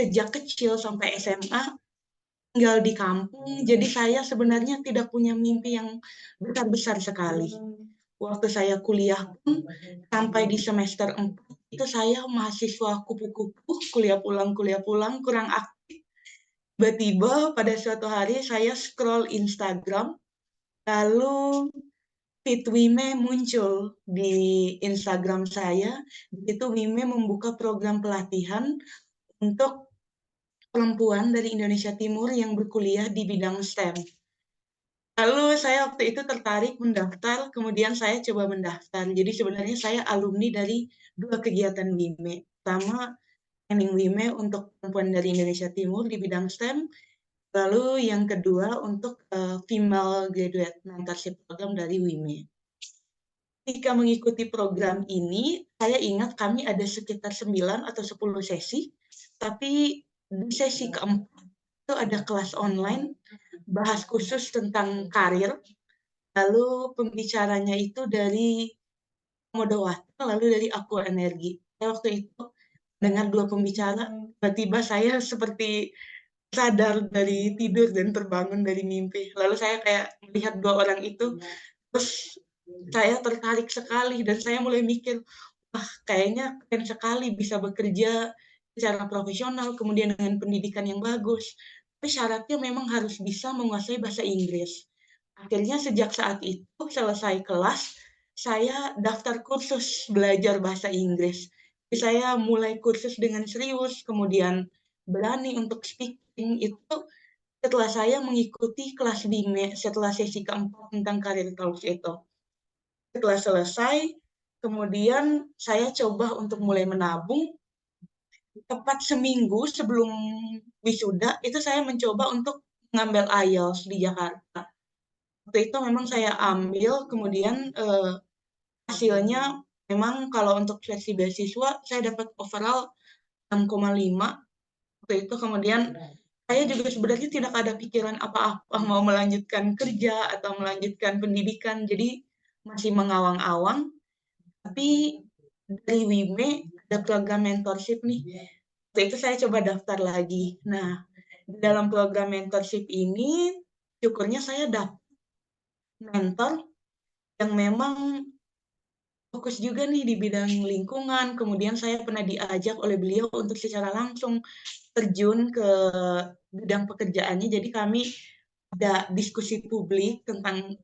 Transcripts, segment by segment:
sejak kecil sampai SMA tinggal di kampung, jadi saya sebenarnya tidak punya mimpi yang besar-besar sekali. Waktu saya kuliah pun sampai di semester 4 itu saya mahasiswa kupu-kupu, kuliah pulang, kurang aktif. Tiba-tiba pada suatu hari saya scroll Instagram, lalu feed Wime muncul di Instagram saya. Itu Wime membuka program pelatihan untuk perempuan dari Indonesia Timur yang berkuliah di bidang STEM. Lalu saya waktu itu tertarik mendaftar, kemudian saya coba mendaftar. Jadi sebenarnya saya alumni dari dua kegiatan WIME. Pertama, training WIME untuk perempuan dari Indonesia Timur di bidang STEM. Lalu yang kedua untuk female graduate mentorship program dari WIME. Ketika mengikuti program ini, saya ingat kami ada sekitar 9 atau 10 sesi, tapi di sesi keempat itu ada kelas online, bahas khusus tentang karir, lalu pembicaranya itu dari Modowata, lalu dari Aku Energi. Saya waktu itu dengar dua pembicara, tiba-tiba saya seperti sadar dari tidur dan terbangun dari mimpi. Lalu saya kayak melihat dua orang itu, terus saya tertarik sekali dan saya mulai mikir, wah kayaknya keren sekali bisa bekerja secara profesional, kemudian dengan pendidikan yang bagus. Tapi syaratnya memang harus bisa menguasai bahasa Inggris. Akhirnya sejak saat itu selesai kelas, saya daftar kursus belajar bahasa Inggris. Jadi saya mulai kursus dengan serius, kemudian berani untuk speaking itu setelah saya mengikuti kelas BIME setelah sesi keempat tentang karir talks itu. Setelah selesai, kemudian saya coba untuk mulai menabung. Tepat seminggu sebelum wisuda, itu saya mencoba untuk mengambil IELTS di Jakarta. Waktu itu memang saya ambil, kemudian hasilnya memang kalau untuk seleksi beasiswa, saya dapat overall 6,5. Waktu itu kemudian saya juga sebenarnya tidak ada pikiran apa-apa mau melanjutkan kerja atau melanjutkan pendidikan, jadi masih mengawang-awang. Tapi dari WIME ada program mentorship nih. Waktu itu saya coba daftar lagi. Nah, di dalam program mentorship ini, syukurnya saya dapat mentor yang memang fokus juga nih di bidang lingkungan. Kemudian saya pernah diajak oleh beliau untuk secara langsung terjun ke bidang pekerjaannya. Jadi kami ada diskusi publik tentang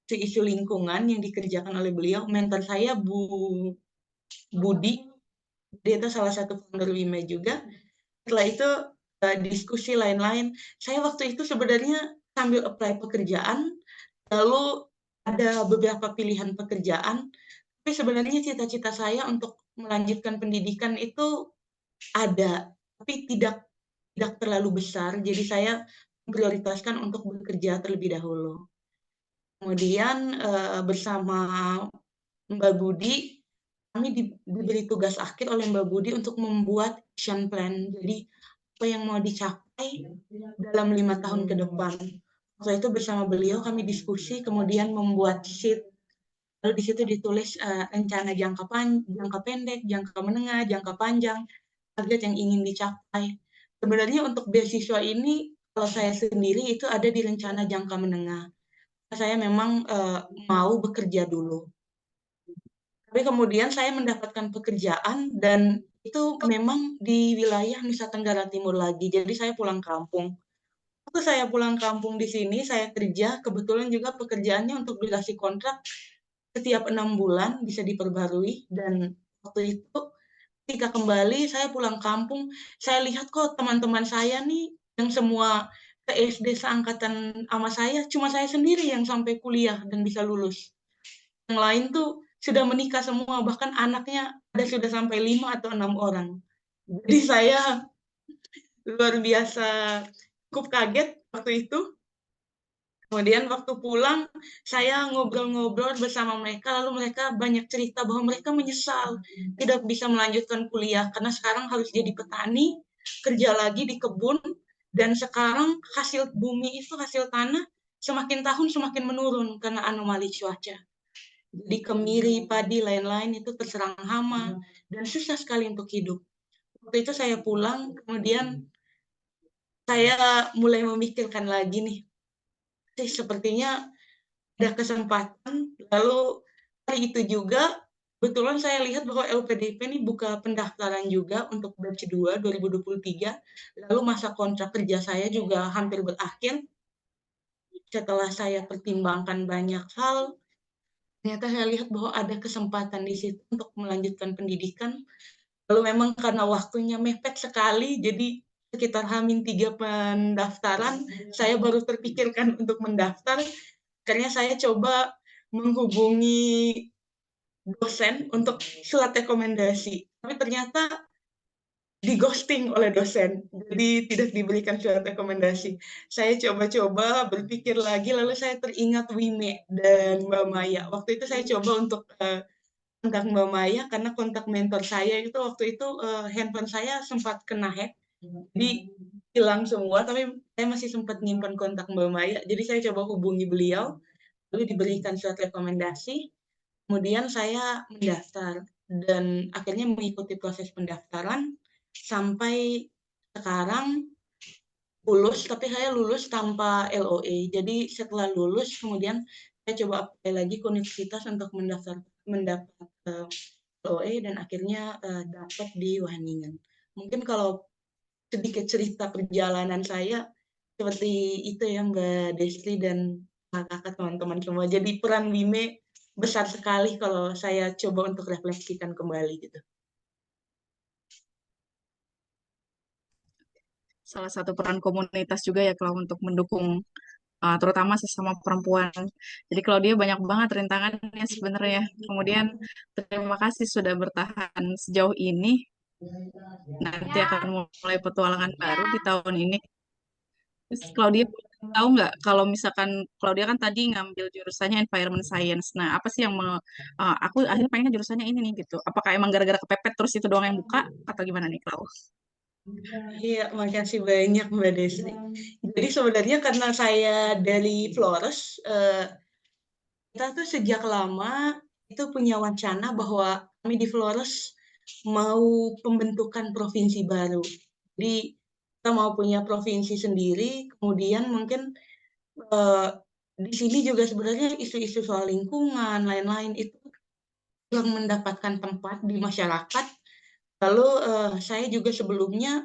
isu lingkungan yang dikerjakan oleh beliau. Mentor saya Bu Budi, dia itu salah satu founder WIME juga. Setelah itu diskusi lain-lain. Saya waktu itu sebenarnya sambil apply pekerjaan, lalu ada beberapa pilihan pekerjaan, tapi sebenarnya cita-cita saya untuk melanjutkan pendidikan itu ada, tapi tidak terlalu besar. Jadi saya prioritaskan untuk bekerja terlebih dahulu. Kemudian bersama Mbak Budi, kami diberi tugas akhir oleh Mbak Budi untuk membuat action plan. Jadi apa yang mau dicapai dalam 5 tahun ke depan. Waktu itu bersama beliau kami diskusi, kemudian membuat sheet. Lalu di situ ditulis rencana jangka pendek, jangka menengah, jangka panjang, target yang ingin dicapai. Sebenarnya untuk beasiswa ini, kalau saya sendiri itu ada di rencana jangka menengah. Saya memang mau bekerja dulu. Tapi kemudian saya mendapatkan pekerjaan dan itu memang di wilayah Nusa Tenggara Timur lagi. Jadi saya pulang kampung. Waktu saya pulang kampung di sini, saya kerja. Kebetulan juga pekerjaannya untuk durasi kontrak setiap 6 bulan bisa diperbarui. Dan waktu itu ketika kembali saya pulang kampung, saya lihat kok teman-teman saya nih yang semua ke SD seangkatan sama saya, cuma saya sendiri yang sampai kuliah dan bisa lulus. Yang lain tuh sudah menikah semua, bahkan anaknya ada sudah sampai 5 atau 6 orang. Jadi saya luar biasa cukup kaget waktu itu. Kemudian waktu pulang, saya ngobrol-ngobrol bersama mereka, lalu mereka banyak cerita bahwa mereka menyesal tidak bisa melanjutkan kuliah, karena sekarang harus jadi petani, kerja lagi di kebun, dan sekarang hasil bumi itu, hasil tanah, semakin tahun semakin menurun karena anomali cuaca. Jadi kemiri, padi, lain-lain itu terserang hama, dan susah sekali untuk hidup. waktu itu saya pulang, kemudian saya mulai memikirkan lagi nih, sepertinya ada kesempatan, lalu hari itu juga kebetulan saya lihat bahwa LPDP ini buka pendaftaran juga untuk batch 2 2023, lalu masa kontrak kerja saya juga hampir berakhir. Setelah saya pertimbangkan banyak hal, ternyata saya lihat bahwa ada kesempatan di situ untuk melanjutkan pendidikan. Lalu memang karena waktunya mepet sekali, jadi sekitar H-3 pendaftaran, saya baru terpikirkan untuk mendaftar. Akhirnya saya coba menghubungi dosen untuk surat rekomendasi. Tapi ternyata di-ghosting oleh dosen, jadi tidak diberikan surat rekomendasi. Saya coba-coba berpikir lagi, lalu saya teringat Wime dan Mbak Maya. Waktu itu saya coba untuk kontak Mbak Maya, karena kontak mentor saya itu waktu itu handphone saya sempat kena hack, jadi hilang semua, tapi saya masih sempat nyimpan kontak Mbak Maya, jadi saya coba hubungi beliau, lalu diberikan surat rekomendasi, kemudian saya mendaftar, dan akhirnya mengikuti proses pendaftaran, sampai sekarang lulus, tapi saya lulus tanpa LOE. Jadi setelah lulus, kemudian saya coba apply lagi ke universitas untuk mendapat LOE, dan akhirnya dapat di Wageningen. Mungkin kalau sedikit cerita perjalanan saya seperti itu ya Mbak Destri dan kakak teman-teman semua. Jadi peran Wime besar sekali kalau saya coba untuk refleksikan kembali gitu. Salah satu peran komunitas juga ya kalau untuk mendukung terutama sesama perempuan. Jadi kalau dia banyak banget rintangannya sebenarnya. Kemudian terima kasih sudah bertahan sejauh ini. Nanti akan mulai petualangan baru di tahun ini. Terus Claudia tahu nggak kalau misalkan Claudia kan tadi ngambil jurusannya environment science. Nah, apa sih yang aku akhirnya pengennya jurusannya ini nih gitu. Apakah emang gara-gara kepepet terus itu doang yang buka atau gimana nih, Clau? Iya, makasih banyak Mbak Desi. Jadi sebenarnya karena saya dari Flores, kita tuh sejak lama itu punya wacana bahwa kami di Flores mau pembentukan provinsi baru. Jadi kita mau punya provinsi sendiri, kemudian mungkin eh, di sini juga sebenarnya isu-isu soal lingkungan, lain-lain itu yang mendapatkan tempat di masyarakat. Lalu saya juga sebelumnya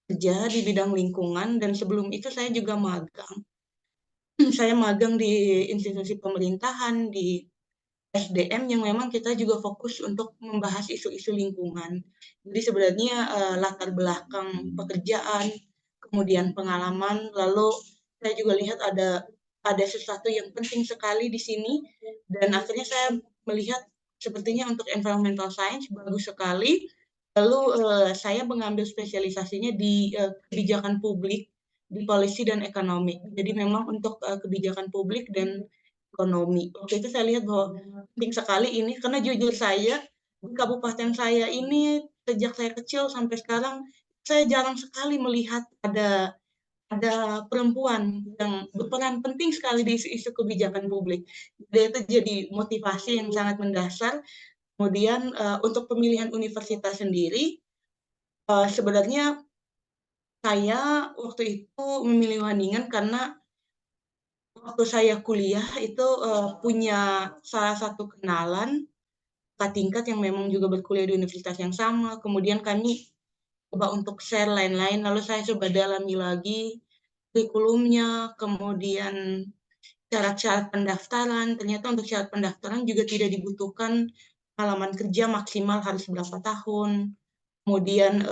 kerja di bidang lingkungan, dan sebelum itu saya juga magang. Saya magang di institusi pemerintahan, di SDM yang memang kita juga fokus untuk membahas isu-isu lingkungan. Jadi sebenarnya latar belakang pekerjaan, kemudian pengalaman, lalu saya juga lihat ada sesuatu yang penting sekali di sini, dan akhirnya saya melihat sepertinya untuk environmental science bagus sekali. Lalu saya mengambil spesialisasinya di kebijakan publik, di policy dan ekonomi. Jadi memang untuk kebijakan publik dan ekonomi. Waktu itu saya lihat bahwa penting sekali ini, karena jujur saya di kabupaten saya ini sejak saya kecil sampai sekarang saya jarang sekali melihat ada perempuan yang berperan penting sekali di isu-isu kebijakan publik. Jadi itu jadi motivasi yang sangat mendasar. Kemudian untuk pemilihan universitas sendiri, sebenarnya saya waktu itu memilih Wageningen karena waktu saya kuliah itu punya salah satu kenalan kakak tingkat yang memang juga berkuliah di universitas yang sama. Kemudian kami coba untuk share lain-lain, lalu saya coba dalami lagi kurikulumnya, kemudian syarat-syarat pendaftaran. Ternyata untuk syarat pendaftaran juga tidak dibutuhkan pengalaman kerja maksimal harus berapa tahun. Kemudian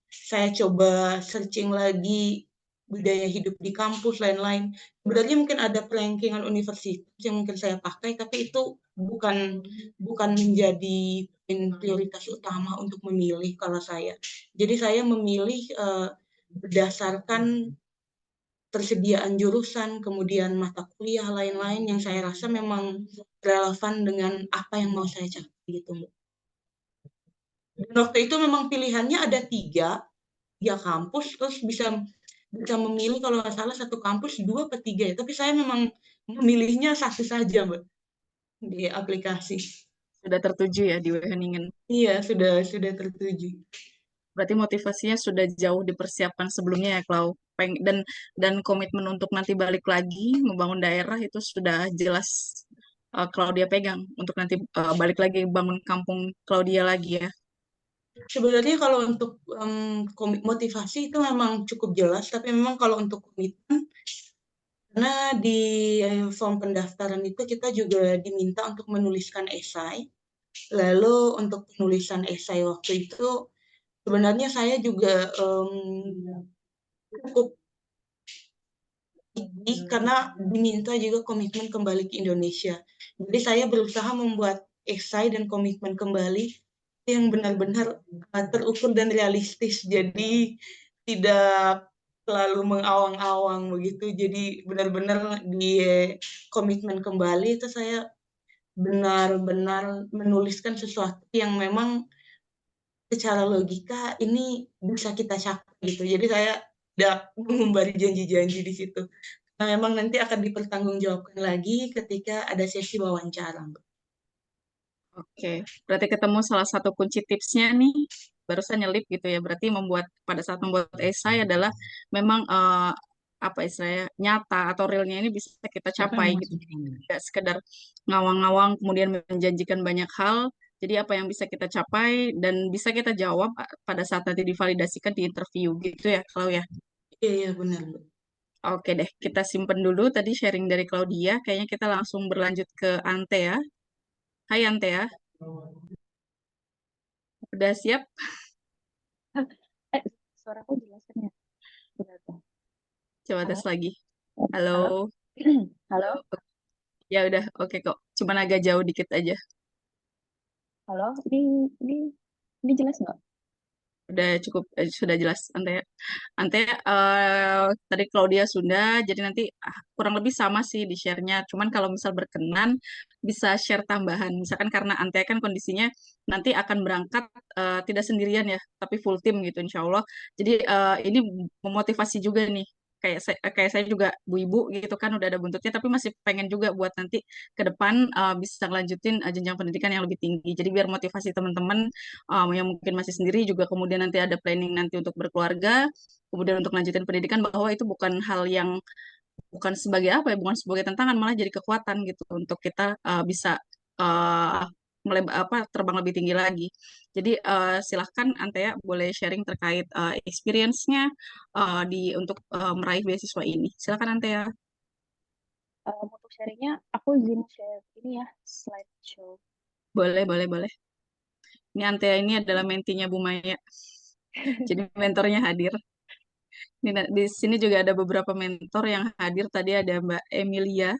saya coba searching lagi budaya hidup di kampus, lain-lain. Sebenarnya mungkin ada perankingan universitas yang mungkin saya pakai, tapi itu bukan menjadi prioritas utama untuk memilih kalau saya. Jadi saya memilih berdasarkan persediaan jurusan, kemudian mata kuliah lain-lain yang saya rasa memang relevan dengan apa yang mau saya capai gitu. Dan waktu itu memang pilihannya ada tiga kampus, terus bisa memilih kalau nggak salah satu kampus 2 atau 3 ya. Tapi saya memang memilihnya satu saja, Mbak, di aplikasi. Sudah tertuju ya di Wageningen. Iya, sudah tertuju. Berarti motivasinya sudah jauh dipersiapkan sebelumnya ya, Klau. Dan komitmen untuk nanti balik lagi membangun daerah itu sudah jelas Claudia pegang untuk nanti balik lagi bangun kampung Claudia lagi ya. Sebenarnya kalau untuk motivasi itu memang cukup jelas, tapi memang kalau untuk komitmen, karena di form pendaftaran itu kita juga diminta untuk menuliskan esai. Lalu untuk penulisan esai waktu itu sebenarnya saya juga cukup tinggi karena diminta juga komitmen kembali ke Indonesia. Jadi saya berusaha membuat esai dan komitmen kembali yang benar-benar terukur dan realistis. Jadi tidak selalu mengawang-awang begitu. Jadi benar-benar di komitmen kembali itu saya benar-benar menuliskan sesuatu yang memang secara logika ini bisa kita capai gitu. Jadi saya tidak mengumbar janji-janji di situ. Nah, memang nanti akan dipertanggungjawabkan lagi ketika ada sesi wawancara. Oke, berarti ketemu salah satu kunci tipsnya nih, barusan nyelip gitu ya. Berarti pada saat membuat esai adalah memang apa istilahnya nyata atau realnya ini bisa kita capai gitu. Jadi tidak sekedar ngawang-ngawang kemudian menjanjikan banyak hal. Jadi apa yang bisa kita capai dan bisa kita jawab pada saat nanti divalidasikan di interview gitu ya, kalau ya. Iya, iya benar, Bu. Oke deh, kita simpen dulu tadi sharing dari Claudia. Kayaknya kita langsung berlanjut ke Ante ya. Hai Ante ya, udah siap? Eh, suaraku jelas kan ya? Benar tuh. Coba tes Halo? lagi. Halo. Halo? Halo? Ya udah, oke kok. Cuman agak jauh dikit aja. Halo? Ini jelas nggak? Udah cukup, sudah jelas. Ante tadi Claudia sudah, jadi nanti kurang lebih sama sih di share-nya. Cuman kalau misal berkenan, bisa share tambahan. Misalkan karena Ante kan kondisinya nanti akan berangkat tidak sendirian ya, tapi full tim gitu insya Allah. Jadi ini memotivasi juga nih. Kayak saya juga bu ibu gitu kan udah ada buntutnya, tapi masih pengen juga buat nanti ke depan bisa ngelanjutin jenjang pendidikan yang lebih tinggi. Jadi biar motivasi teman-teman yang mungkin masih sendiri juga kemudian nanti ada planning nanti untuk berkeluarga, kemudian untuk lanjutin pendidikan bahwa itu bukan hal yang bukan sebagai apa ya, bukan sebagai tantangan malah jadi kekuatan gitu untuk kita bisa uh, terbang lebih tinggi lagi. Jadi silahkan Antea boleh sharing terkait experience-nya untuk meraih beasiswa ini. Silahkan Antea. Untuk sharingnya, aku izin share ini ya, slideshow. Boleh, boleh, boleh. Ini Antea ini adalah mentinya Bu Maya. Jadi mentornya hadir. Di sini juga ada beberapa mentor yang hadir. Tadi ada Mbak Emilia,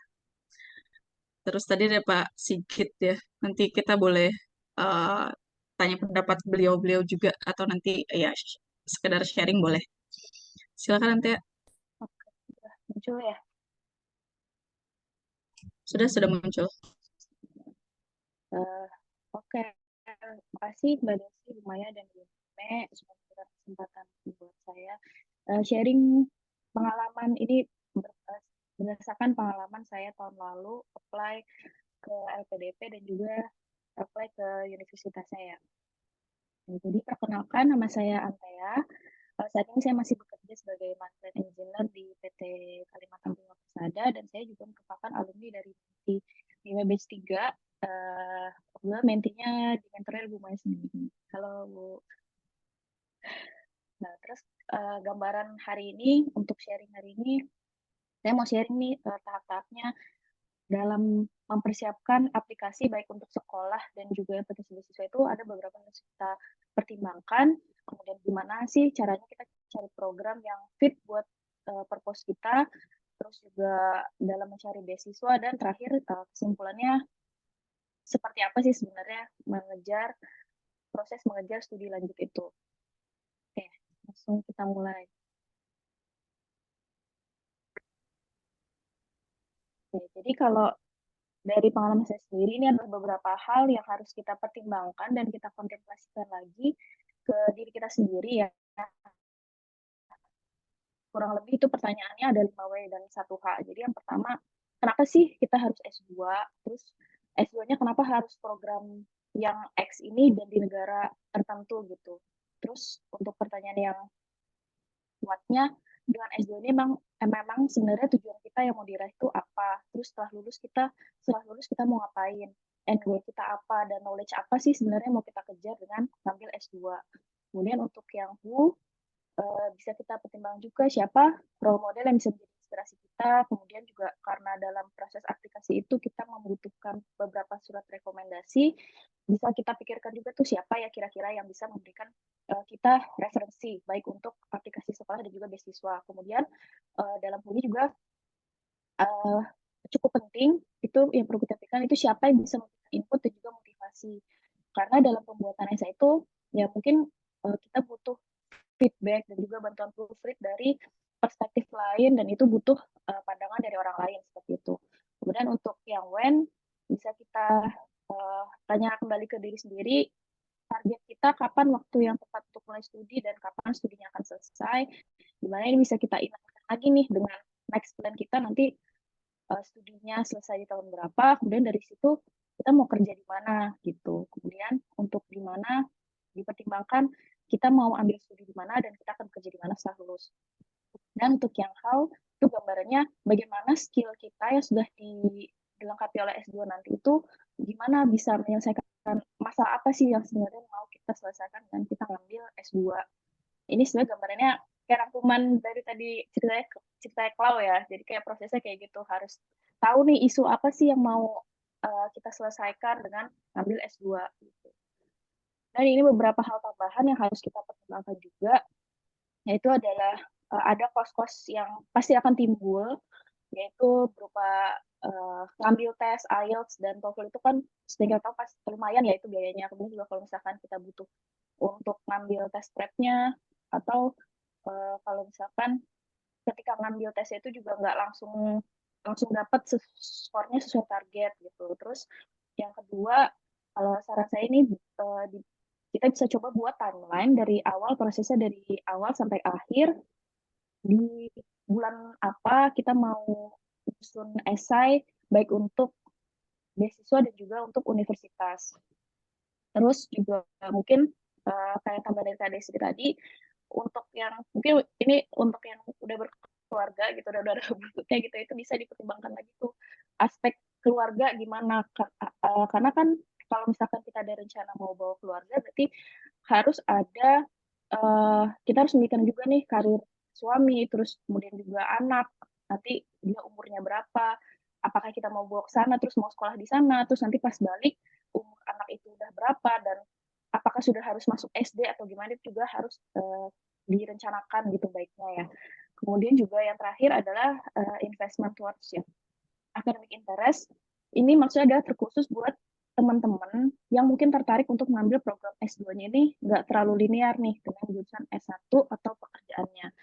terus tadi ada Pak Sigit ya. Nanti kita boleh uh, tanya pendapat beliau-beliau juga atau nanti ya sekedar sharing boleh. Silakan nanti ya. Oke, udah muncul ya. Sudah muncul. Eh, Oke, makasih Mbak Desi, Bu Maya, dan Bu Me sudah memberikan kesempatan buat saya sharing pengalaman ini berdasarkan pengalaman saya tahun lalu apply ke LPDP dan juga apply ke universitas saya. Jadi perkenalkan, nama saya Antea. Saat ini saya masih bekerja sebagai maintenance engineer di PT Kalimantan Timur Persada dan saya juga merupakan alumni dari di batch 3. Kebetulan mentinya di mentornya Bu Maya sendiri. Halo Bu. Nah, terus gambaran hari ini, untuk sharing hari ini, saya mau sharing nih tahap-tahapnya dalam mempersiapkan aplikasi baik untuk sekolah dan juga aplikasi beasiswa itu ada beberapa yang harus kita pertimbangkan. Kemudian gimana sih caranya kita cari program yang fit buat purpose kita, terus juga dalam mencari beasiswa, dan terakhir kesimpulannya seperti apa sih sebenarnya proses mengejar studi lanjut itu. Oke, langsung kita mulai. Oke, jadi kalau dari pengalaman saya sendiri, ini ada beberapa hal yang harus kita pertimbangkan dan kita kontemplasikan lagi ke diri kita sendiri ya. Kurang lebih itu pertanyaannya ada 5W dan 1H. Jadi yang pertama, kenapa sih kita harus S2? Terus S2-nya kenapa harus program yang X ini dan di negara tertentu gitu? Terus untuk pertanyaan yang kuatnya dengan S2 ini memang sebenarnya tujuan kita yang mau diraih itu apa, terus setelah lulus kita mau ngapain, end goal kita apa, dan knowledge apa sih sebenarnya mau kita kejar dengan ngambil S2. Kemudian untuk yang who, bisa kita pertimbangkan juga siapa role model yang bisa menjadi inspirasi kita. Kemudian juga karena dalam proses aplikasi itu kita membutuhkan beberapa surat rekomendasi, bisa kita pikirkan juga tuh siapa ya kira-kira yang bisa memberikan kita referensi baik untuk aplikasi sekolah dan juga beasiswa. Kemudian dalam hal ini juga cukup penting itu yang perlu kita pikirkan itu siapa yang bisa memberikan input dan juga motivasi. Karena dalam pembuatan essay itu ya mungkin kita butuh feedback dan juga bantuan proofread dari perspektif lain dan itu butuh pandangan dari orang lain seperti itu. Kemudian untuk yang when bisa kita tanya kembali ke diri sendiri target kita kapan waktu yang tepat untuk mulai studi dan kapan studinya akan selesai. Dimana ini bisa kita ingatkan lagi nih dengan next plan kita nanti studinya selesai di tahun berapa, kemudian dari situ kita mau kerja di mana gitu. Kemudian untuk di mana dipertimbangkan kita mau ambil studi di mana dan kita akan kerja di mana setelah lulus. Dan untuk yang how itu gambarannya bagaimana skill kita yang sudah dilengkapi oleh S2 nanti itu gimana bisa menyelesaikan masalah apa sih yang sebenarnya mau kita selesaikan dengan kita ngambil S2. Ini sebenarnya gambarannya kayak rangkuman dari tadi ceritanya Klau ya. Jadi kayak prosesnya kayak gitu, harus tahu nih isu apa sih yang mau kita selesaikan dengan ambil S2 gitu. Dan ini beberapa hal tambahan yang harus kita pertimbangkan juga, yaitu adalah ada kos-kos yang pasti akan timbul, yaitu berupa ngambil tes IELTS dan TOEFL itu kan sehingga tahu pasti lumayan ya itu biayanya. Kemudian juga kalau misalkan kita butuh untuk ngambil tes prepnya atau kalau misalkan ketika ngambil tes itu juga nggak langsung dapat skornya sesuai target gitu. Terus yang kedua, kalau saran saya ini kita bisa coba buat timeline dari awal, prosesnya dari awal sampai akhir. Di bulan apa kita mau susun esai, baik untuk beasiswa dan juga untuk universitas. Terus juga mungkin kayak tambah dari KDSI tadi, untuk yang mungkin ini untuk yang udah berkeluarga gitu, udah ada bentuknya gitu, itu bisa dipertimbangkan lagi tuh aspek keluarga gimana, karena kan kalau misalkan kita ada rencana mau bawa keluarga, berarti harus ada kita harus memikirkan juga nih karir suami, terus kemudian juga anak, nanti dia umurnya berapa, apakah kita mau bawa ke sana, terus mau sekolah di sana, terus nanti pas balik umur anak itu udah berapa dan apakah sudah harus masuk SD atau gimana itu juga harus direncanakan gitu baiknya ya. Kemudian juga yang terakhir adalah investment towards ya academic interest. Ini maksudnya adalah terkhusus buat teman-teman yang mungkin tertarik untuk mengambil program S2-nya ini nggak terlalu linear nih dengan jurusan S1 atau pekerjaannya.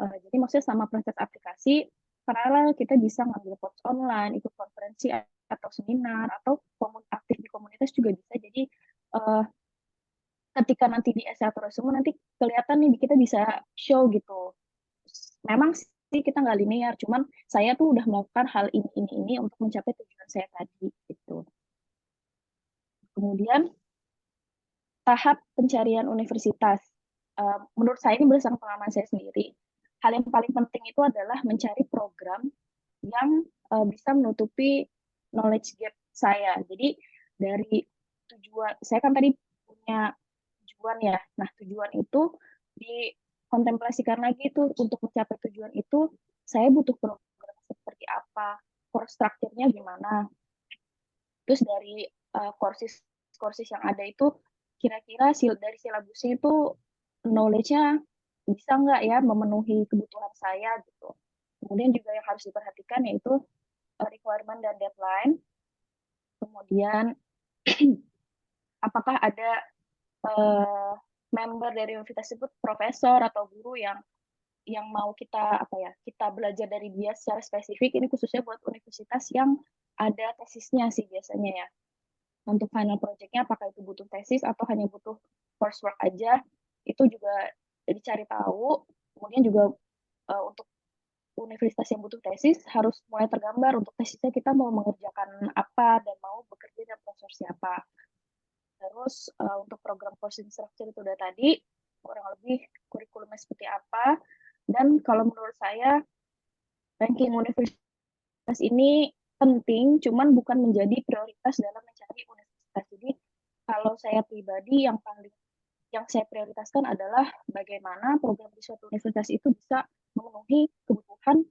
Jadi maksudnya sama proses aplikasi, paralel kita bisa ngambil course online, ikut konferensi atau seminar, atau aktif di komunitas juga bisa. Jadi ketika nanti di S1 resume nanti kelihatan nih kita bisa show gitu. Memang sih kita nggak linear, cuman saya tuh udah melakukan hal ini untuk mencapai tujuan saya tadi gitu. Kemudian tahap pencarian universitas. Menurut saya ini berdasarkan pengalaman saya sendiri. Hal yang paling penting itu adalah mencari program yang bisa menutupi knowledge gap saya. Jadi dari tujuan, saya kan tadi punya tujuan ya. Nah, tujuan itu dikontemplasikan lagi tuh untuk mencapai tujuan itu saya butuh program seperti apa, course structure-nya gimana. Terus dari courses yang ada itu kira-kira dari silabusnya itu knowledge-nya bisa nggak ya memenuhi kebutuhan saya gitu. Kemudian juga yang harus diperhatikan yaitu requirement dan deadline. Kemudian apakah ada member dari universitas tersebut, profesor atau guru yang mau kita kita belajar dari dia secara spesifik. Ini khususnya buat universitas yang ada tesisnya sih biasanya ya. Untuk final project-nya apakah itu butuh tesis atau hanya butuh coursework aja, itu juga dicari tahu. Kemudian juga untuk universitas yang butuh tesis harus mulai tergambar untuk tesisnya kita mau mengerjakan apa dan mau bekerja dengan profesor siapa. Terus untuk program course structure itu udah tadi, kurang lebih kurikulumnya seperti apa. Dan kalau menurut saya ranking universitas ini penting, cuman bukan menjadi prioritas dalam mencari universitas. Jadi kalau saya pribadi yang saya prioritaskan adalah bagaimana program di suatu universitas itu bisa memenuhi kebutuhan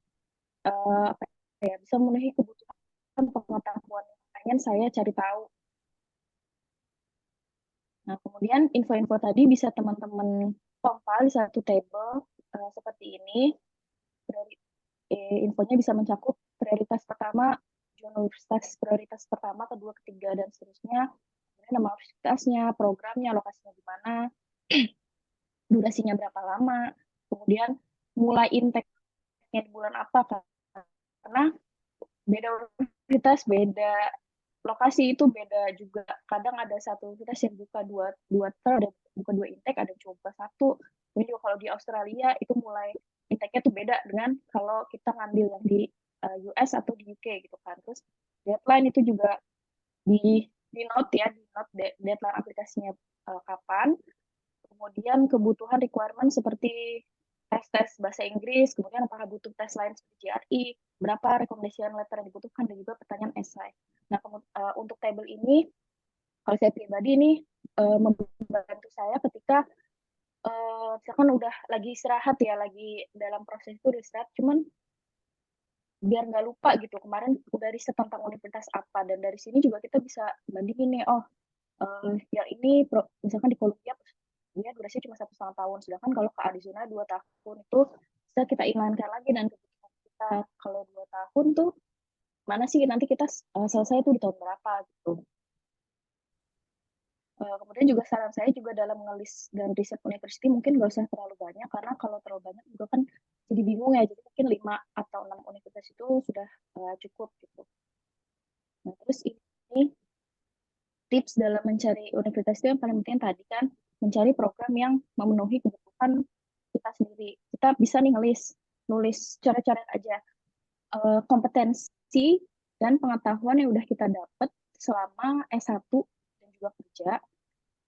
apa ya, bisa memenuhi kebutuhan pengetahuan yang pengen saya cari tahu. Nah, kemudian info-info tadi bisa teman-teman compile di satu table seperti ini. Infonya bisa mencakup prioritas pertama, universitas prioritas pertama, kedua, ketiga, dan seterusnya. Kemudian nama universitasnya, programnya, lokasinya di mana, durasinya berapa lama, kemudian mulai intake-nya di bulan apa, karena beda universitas, beda lokasi itu beda juga. Kadang ada satu universitas yang buka dua term, ada buka dua intake, ada yang coba satu. Ini juga kalau di Australia itu mulai intake-nya tuh beda dengan kalau kita ngambil yang di US atau di UK gitu kan. Terus deadline itu juga di note ya, di note deadline aplikasinya kapan. Kemudian kebutuhan requirement seperti tes bahasa Inggris, kemudian apakah butuh tes lain seperti GRE, berapa recommendation letter yang dibutuhkan, dan juga pertanyaan esai. Nah, untuk table ini, kalau saya pribadi ini membantu saya ketika misalkan udah lagi istirahat ya, lagi dalam proses itu riset, cuman biar nggak lupa gitu, kemarin udah riset tentang universitas apa, dan dari sini juga kita bisa bandingin nih, oh yang ini misalkan di Columbia dia durasinya cuma 1,5 tahun, sedangkan kalau ke Arizona 2 tahun itu bisa kita inginkan lagi, dan kebutuhan kita kalau 2 tahun tuh mana sih nanti kita selesai tuh di tahun berapa gitu. Kemudian juga saran saya juga dalam ngelis dan riset university mungkin nggak usah terlalu banyak, karena kalau terlalu banyak juga kan jadi bingung ya, jadi mungkin 5 atau 6 universitas itu sudah cukup gitu. Nah, terus ini tips dalam mencari universitas itu yang paling penting tadi kan mencari program yang memenuhi kebutuhan kita sendiri. Kita bisa nih nulis cara-cara aja kompetensi dan pengetahuan yang udah kita dapat selama S1 dan juga kerja.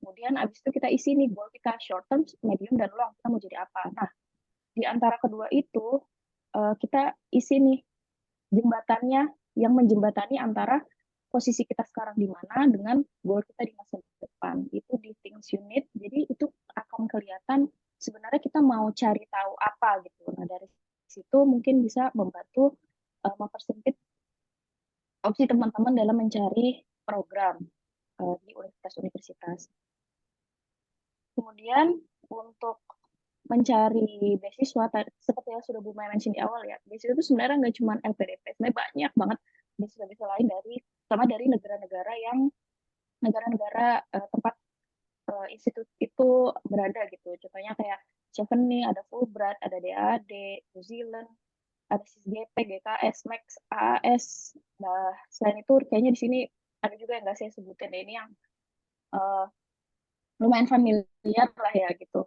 Kemudian abis itu kita isi nih goal kita short term, medium, dan long. Kita mau jadi apa. Nah, di antara kedua itu kita isi nih jembatannya yang menjembatani antara posisi kita sekarang di mana dengan goal kita di masa depan. Itu di things unit, jadi itu akan kelihatan sebenarnya kita mau cari tahu apa gitu. Nah, dari situ mungkin bisa membantu mempersempit opsi teman-teman dalam mencari program di universitas-universitas. Kemudian untuk mencari beasiswa, seperti yang sudah Bu Maya mention di awal ya, beasiswa itu sebenarnya nggak cuma LPDP, sebenarnya banyak banget beasiswa-beasiswa lain dari negara-negara yang tempat institut itu berada gitu. Contohnya kayak Chevening, ada Fulbright, ada DAAD, New Zealand, ada CSGP, GKS, Max, AAS. Nah, selain itu kayaknya di sini ada juga yang nggak saya sebutin, ini yang lumayan familiar lah ya gitu.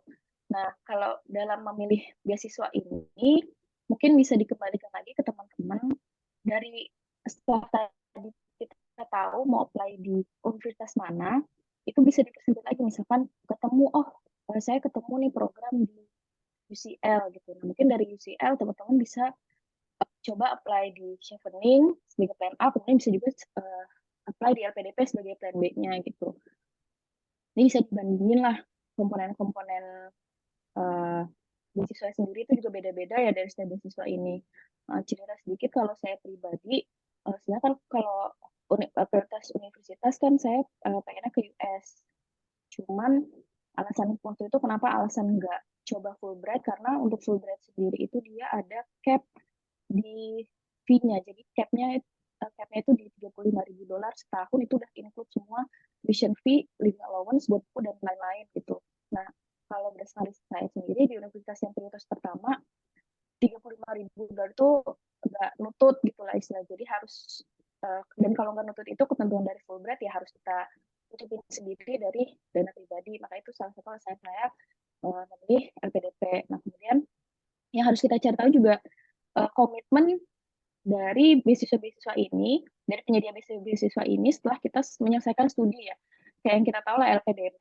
Nah, kalau dalam memilih beasiswa ini, mungkin bisa dikembalikan lagi ke teman-teman dari setelah tadi kita tahu mau apply di universitas mana, itu bisa dipersempit lagi. Misalkan ketemu, saya ketemu nih program di UCL gitu. Nah, mungkin dari UCL teman-teman bisa coba apply di Chevening sebagai plan A, kemudian bisa juga apply di LPDP sebagai plan B-nya gitu. Ini bisa dibandingin lah komponen-komponen beasiswa sendiri itu juga beda-beda ya dari setiap beasiswa ini. Cerita sedikit kalau saya pribadi, silakan kalau prioritas universitas kan saya pengennya ke US. Cuman alasan waktu itu kenapa alasan nggak coba Fulbright, karena untuk Fulbright sendiri itu dia ada cap di fee-nya. Jadi capnya itu di $35.000 setahun, itu udah include semua tuition fee, living allowance, buat buku, dan lain-lain gitu. Nah, kalau berdasarkan saya sendiri di universitas yang prioritas pertama, $35.000 itu nggak nutut gitu lah istilah. Jadi harus dan kalau nggak nutut itu ketentuan dari Fulbright ya harus kita tutupin sendiri dari dana pribadi. Maka itu salah satu alasan saya memilih LPDP. Nah, kemudian yang harus kita cari tahu juga komitmen dari beasiswa-beasiswa ini, dari penyedia beasiswa ini setelah kita menyelesaikan studi ya. Kayak yang kita tahu lah LPDP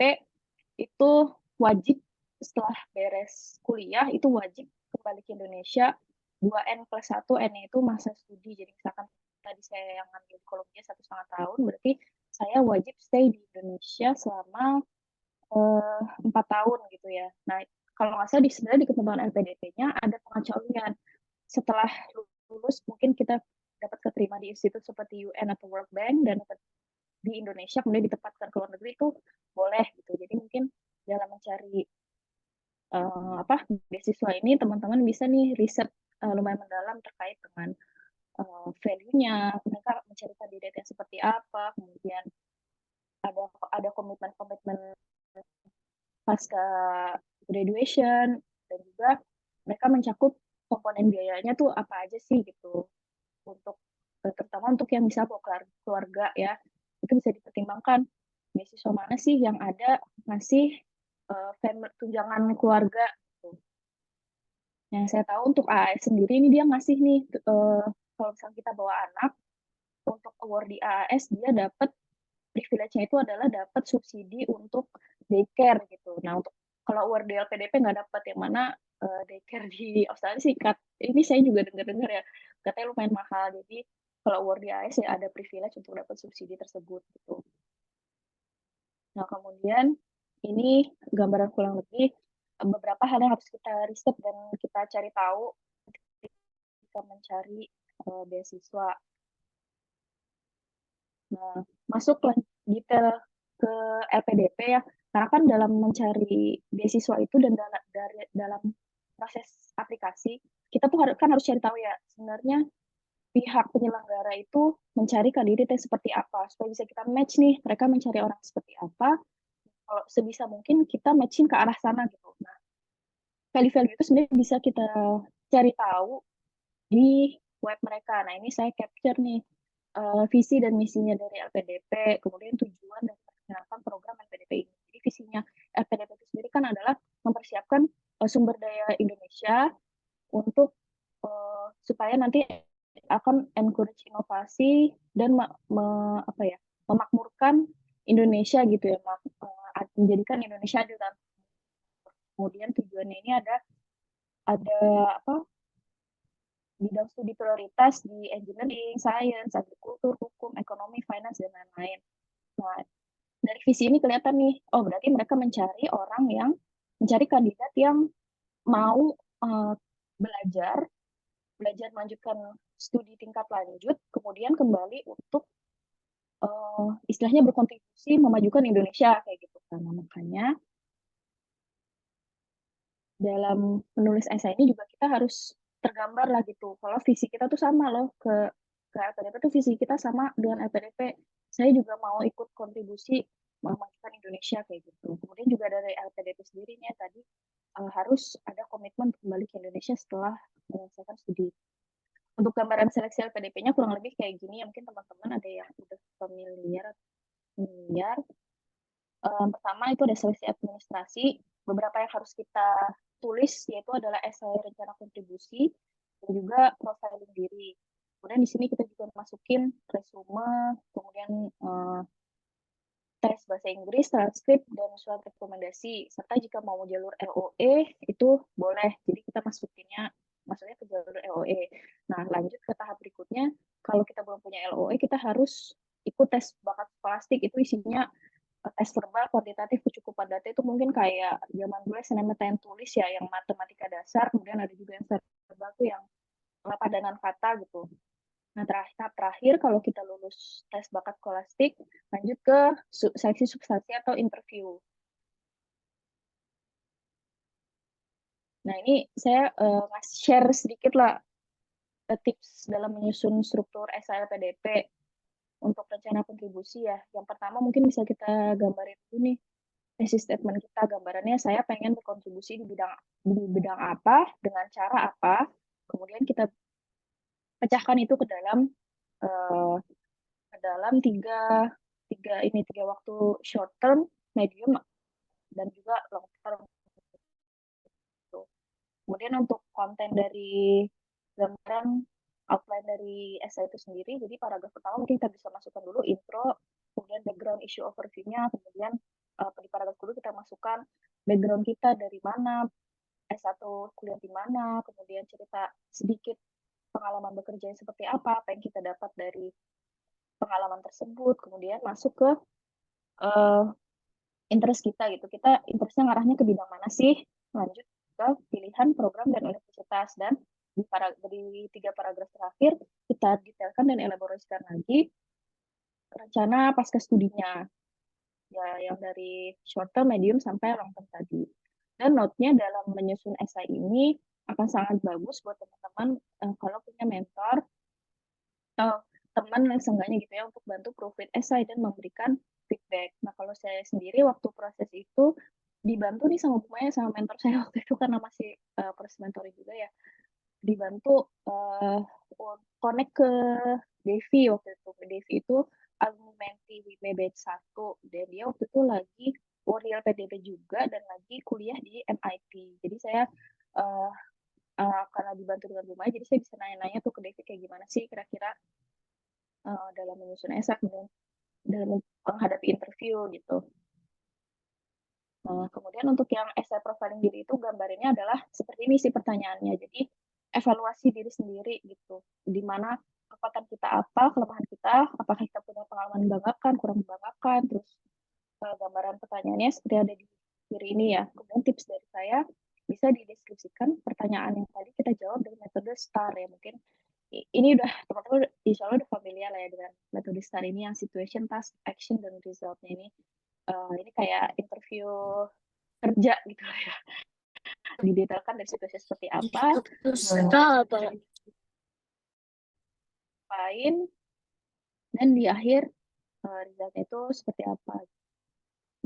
itu wajib setelah beres kuliah itu wajib kembali ke Indonesia 2N plus 1 N-nya itu masa studi. Jadi misalkan tadi saya yang ngambil di Columbia 1,5 tahun, berarti saya wajib stay di Indonesia selama 4 tahun gitu ya. Nah, kalau nggak salah sebenarnya di ketentuan LPDP-nya ada pengecualian. Setelah lulus mungkin kita dapat keterima di institut seperti UN atau World Bank dan di Indonesia kemudian ditempatkan ke luar negeri itu boleh gitu. Jadi mungkin dalam mencari beasiswa ini teman-teman bisa nih riset lumayan mendalam terkait dengan value-nya, mereka mencari kandidat yang seperti apa, kemudian ada komitmen-komitmen pasca graduation, dan juga mereka mencakup komponen biayanya tuh apa aja sih gitu, untuk terutama untuk yang bisa bawa keluarga ya, itu bisa dipertimbangkan beasiswa mana sih yang ada ngasih tunjangan keluarga gitu. Yang saya tahu untuk AAS sendiri ini dia ngasih nih kalau misalnya kita bawa anak untuk award di AAS dia dapat privilege-nya itu adalah dapat subsidi untuk daycare gitu. Nah, untuk kalau award di LPDP nggak dapat, yang mana daycare di Australia sih ini saya juga dengar-dengar ya katanya lumayan mahal. Jadi kalau award di AAS ya ada privilege untuk dapat subsidi tersebut gitu. Nah, kemudian ini gambaran kurang lebih beberapa hal yang harus kita riset dan kita cari tahu ketika mencari beasiswa. Nah, masuk ke detail ke LPDP ya, karena kan dalam mencari beasiswa itu dan dalam proses aplikasi, kita tuh harus cari tahu ya, sebenarnya pihak penyelenggara itu mencari kandidat yang seperti apa, supaya bisa kita match nih, mereka mencari orang seperti apa, kalau sebisa mungkin kita matching ke arah sana gitu. Nah, value-value itu sebenarnya bisa kita cari tahu di web mereka. Nah, ini saya capture nih visi dan misinya dari LPDP, kemudian tujuan dan persiapan program LPDP ini. Jadi visinya LPDP itu sendiri kan adalah mempersiapkan sumber daya Indonesia untuk supaya nanti akan encourage inovasi dan memakmurkan Indonesia gitu ya, menjadikan Indonesia adil dan kemudian tujuannya ini ada apa bidang studi prioritas di engineering, science, agrikultur, hukum, ekonomi, finance, dan lain-lain. Nah, dari visi ini kelihatan nih, oh berarti mereka mencari kandidat yang mau belajar melanjutkan studi tingkat lanjut, kemudian kembali untuk istilahnya berkontribusi memajukan Indonesia kayak gitu kan. Nah, makanya dalam menulis esai ini juga kita harus tergambar lah gitu. Kalau visi kita tuh sama loh ke LPDP tuh visi kita sama dengan LPDP. Saya juga mau ikut kontribusi memajukan Indonesia kayak gitu. Kemudian juga dari LPDP sendiri nih tadi harus ada komitmen kembali ke Indonesia setelah menyelesaikan studi. Untuk gambaran seleksi LPDP-nya kurang lebih kayak gini ya, mungkin teman-teman ada yang udah familiar. Pertama itu ada seleksi administrasi. Beberapa yang harus kita tulis yaitu adalah esai rencana kontribusi dan juga profiling diri. Kemudian di sini kita juga masukin resume, kemudian tes bahasa Inggris, transkrip, dan surat rekomendasi. Serta jika mau jalur LOE itu boleh. Jadi kita masuknya ke jalur LOE. Nah, lanjut ke tahap berikutnya. Kalau kita belum punya LOE, kita harus ikut tes bakat skolastik. Itu isinya tes verbal, kuantitatif, kecukupan data itu mungkin kayak zaman dulu SNMPTN tulis ya, yang matematika dasar, kemudian ada juga yang verbal tuh yang padanan kata gitu. Nah, terakhir kalau kita lulus tes bakat skolastik, lanjut ke seleksi substansi atau interview. Nah, ini saya share sedikit lah tips dalam menyusun struktur SILPDP untuk rencana kontribusi ya. Yang pertama mungkin bisa kita gambarin dulu nih mission statement kita, gambarannya saya pengen berkontribusi di bidang apa, dengan cara apa, kemudian kita pecahkan itu ke dalam tiga waktu short term, medium, dan juga long term. Kemudian untuk konten dari gambaran outline dari essay itu sendiri, jadi paragraf pertama mungkin kita bisa masukkan dulu intro, kemudian background issue overview-nya, kemudian di paragraf kedua kita masukkan background kita dari mana, S1 kuliah di mana, kemudian cerita sedikit pengalaman bekerja seperti apa yang kita dapat dari pengalaman tersebut, kemudian masuk ke uh, interest kita gitu. Kita interestnya ngarahnya ke bidang mana sih? Lanjut ke pilihan program dan universitas, dan di 3 paragraf terakhir kita detailkan dan elaborasikan lagi rencana pasca studinya ya, yang dari short term, medium sampai long term tadi. Dan note-nya dalam menyusun esai ini akan sangat bagus buat teman-teman kalau punya mentor atau teman yang seenggaknya gitu ya untuk bantu proofread esai dan memberikan feedback. Nah, kalau saya sendiri waktu proses itu dibantu nih sama Bumaya, sama mentor saya waktu itu karena masih proses mentoring juga ya. Dibantu connect ke Devi waktu itu. Devi itu alumni Menti WIME batch 1 dan dia waktu itu lagi Warrior PDP juga dan lagi kuliah di MIT. Jadi saya karena dibantu dengan Bumaya, jadi saya bisa nanya-nanya tuh ke Devi kayak gimana sih kira-kira dalam menyusun esai dan dalam menghadapi interview gitu. Nah, kemudian untuk yang essay profiling diri itu gambarannya adalah seperti ini sih pertanyaannya. Jadi evaluasi diri sendiri gitu. Di mana kekuatan kita apa, kelemahan kita, apakah kita punya pengalaman membanggakan, kurang membanggakan, terus gambaran pertanyaannya seperti ada di kiri ini ya. Kemudian tips dari saya bisa dideskripsikan pertanyaan yang tadi kita jawab dengan metode STAR ya. Mungkin ini udah teman-teman insya Allah udah familiar lah ya dengan metode STAR ini, yang situation, task, action, dan resultnya ini. Ini kayak interview kerja gitu ya, didetailkan dari situasi seperti apa, lain, dan di akhir resultnya itu seperti apa.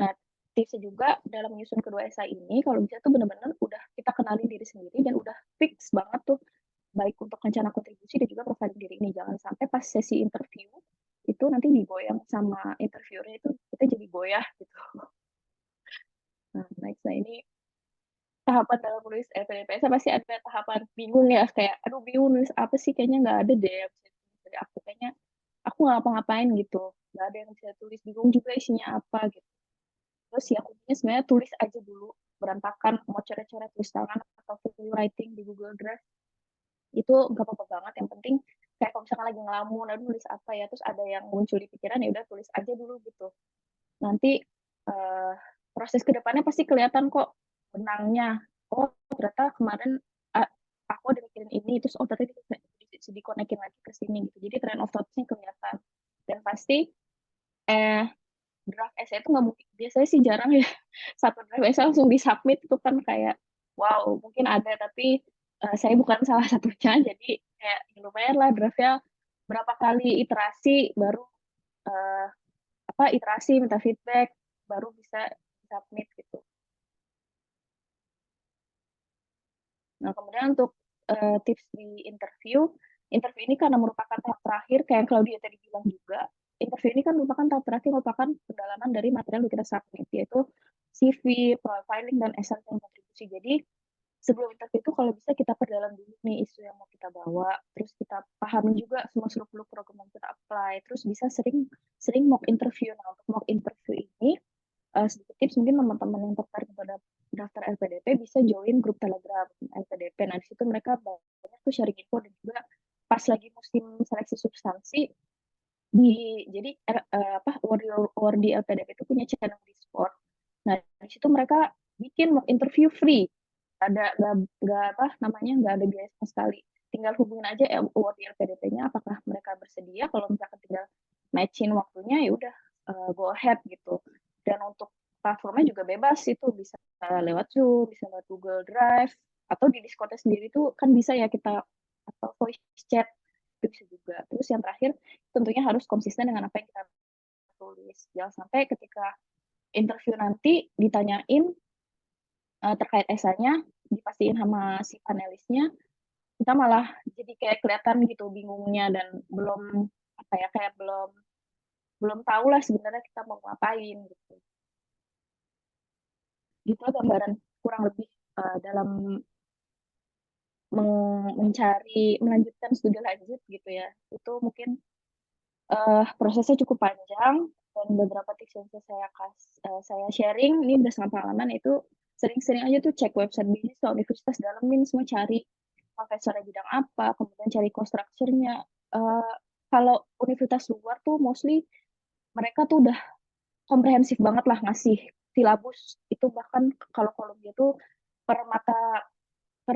Nah, tipsnya juga dalam menyusun kedua esai ini, kalau bisa tuh benar-benar udah kita kenalin diri sendiri dan udah fix banget tuh, baik untuk rencana kontribusi dan juga profiling diri ini. Jangan sampai pas sesi interview itu nanti digoyang sama interviewernya, itu kita jadi goyah gitu. Nah, next, ini tahapan dalam nulis LPDP pasti ada tahapan bingung ya, kayak aduh bingung nulis apa sih, kayaknya nggak ada deh dari aku, kayaknya aku nggak ngapa-ngapain gitu, nggak ada yang bisa tulis, bingung juga isinya apa gitu. Terus ya kuncinya sebenarnya tulis aja dulu, berantakan mau coret-coret tulis tangan atau free writing di Google Drive itu nggak apa-apa banget. Yang penting kayak kalau misalkan lagi ngelamun aduh nulis apa ya, terus ada yang muncul di pikiran, ya udah tulis aja dulu gitu. Nanti proses kedepannya pasti kelihatan kok benangnya. Oh ternyata kemarin aku udah mikirin ini, terus oh ternyata dikonekin lagi ke sini gitu. Jadi train of thought-nya kelihatan. Dan pasti draft essay itu nggak mungkin, biasanya sih jarang ya satu draft essay langsung disubmit, itu kan kayak wow, mungkin ada tapi saya bukan salah satunya. Jadi kayak lumayan lah draftnya berapa kali iterasi baru iterasi minta feedback baru bisa submit gitu. Nah, kemudian untuk tips di interview ini karena merupakan tahap terakhir, kayak yang Claudia tadi bilang juga, interview ini kan merupakan tahap terakhir, merupakan pendalaman dari material yang kita submit, yaitu CV, profiling, dan essay kontribusi. Jadi sebelum interview itu kalau bisa kita perdalam dulu nih isu yang mau kita bawa, terus kita pahami juga semua seluk-beluk program yang kita apply, terus bisa sering mock interview. Nah, untuk mock interview ini sedikit tips, mungkin teman-teman yang tertarik pada daftar LPDP bisa join grup Telegram LPDP. Nah, di situ mereka banyak tuh sharing info, dan juga pas lagi musim seleksi substansi jadi Wardi LPDP itu punya channel Discord. Nah, di situ mereka bikin mock interview free. Nggak ada biaya sama sekali. Tinggal hubungin aja Wardi LPDP-nya apakah mereka bersedia. Kalau misalkan tinggal matching waktunya, ya udah go ahead gitu. Dan untuk platformnya juga bebas, itu bisa lewat Zoom, bisa lewat Google Drive, atau di Discord sendiri tuh kan bisa ya kita atau voice chat, itu bisa juga. Terus yang terakhir tentunya harus konsisten dengan apa yang kita tulis. Jangan sampai ketika interview nanti ditanyain terkait esainya, dipastiin sama si panelisnya, kita malah jadi kayak kelihatan gitu bingungnya, dan belum kayak belum tahu lah sebenarnya kita mau ngapain gitu. Gitu gambaran kurang lebih dalam melanjutkan studi lanjut gitu ya. Itu mungkin prosesnya cukup panjang, dan beberapa tips yang saya sharing ini berdasarkan pengalaman, itu sering-sering aja tuh cek website beasiswa universitas, dalemin semua, cari profesornya bidang apa, kemudian cari cost structure-nya. Kalau universitas luar tuh mostly mereka tuh udah komprehensif banget lah ngasih silabus itu, bahkan kalau Columbia tuh per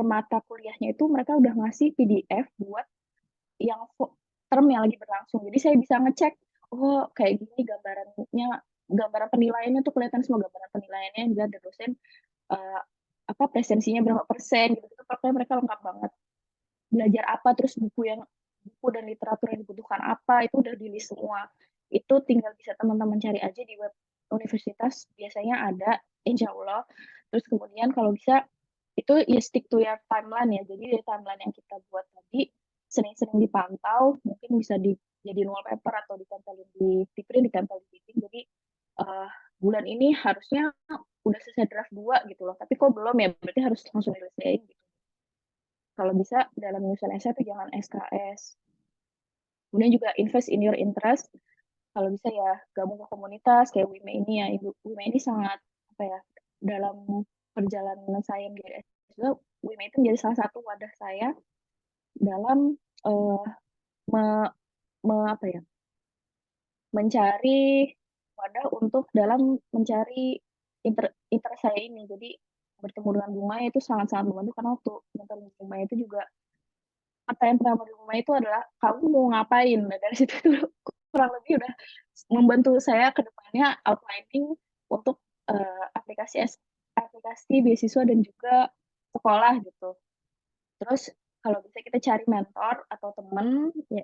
mata kuliahnya itu mereka udah ngasih PDF buat yang term yang lagi berlangsung. Jadi saya bisa ngecek, oh kayak gini gambarannya, gambaran penilaiannya tuh kelihatan semua, gambaran penilaiannya dilihat dari dosen, uh, apa presensinya berapa persen gitu, pokoknya mereka lengkap banget. Belajar apa, terus buku dan literatur yang dibutuhkan apa, itu udah di list semua. Itu tinggal bisa teman-teman cari aja di web universitas, biasanya ada, insya Allah. Terus kemudian kalau bisa itu ya stick to your timeline ya. Jadi dari timeline yang kita buat tadi sering-sering dipantau, mungkin bisa jadi wallpaper atau ditempelin di print, ditempel di dinding. Jadi bulan ini harusnya udah selesai draft 2 gitu loh. Tapi kok belum ya, berarti harus langsung diselesaikan gitu. Kalau bisa dalam menyusun essay itu jangan SKS. Kemudian juga invest in your interest. Kalau bisa ya gabung ke komunitas kayak WIME ini ya. WIME ini sangat apa ya, dalam perjalanan saya menjadi S2, WIME itu menjadi salah satu wadah saya dalam apa ya, mencari wadah untuk dalam mencari interest saya ini. Jadi bertemu dengan Bunga itu sangat-sangat membantu, karena waktu mentor Bunga itu juga pertanyaan pertama di rumah itu adalah kamu mau ngapain. Nah, dari situ tuh kurang lebih udah membantu saya ke depannya outlining untuk aplikasi beasiswa dan juga sekolah gitu. Terus kalau bisa kita cari mentor atau teman ya,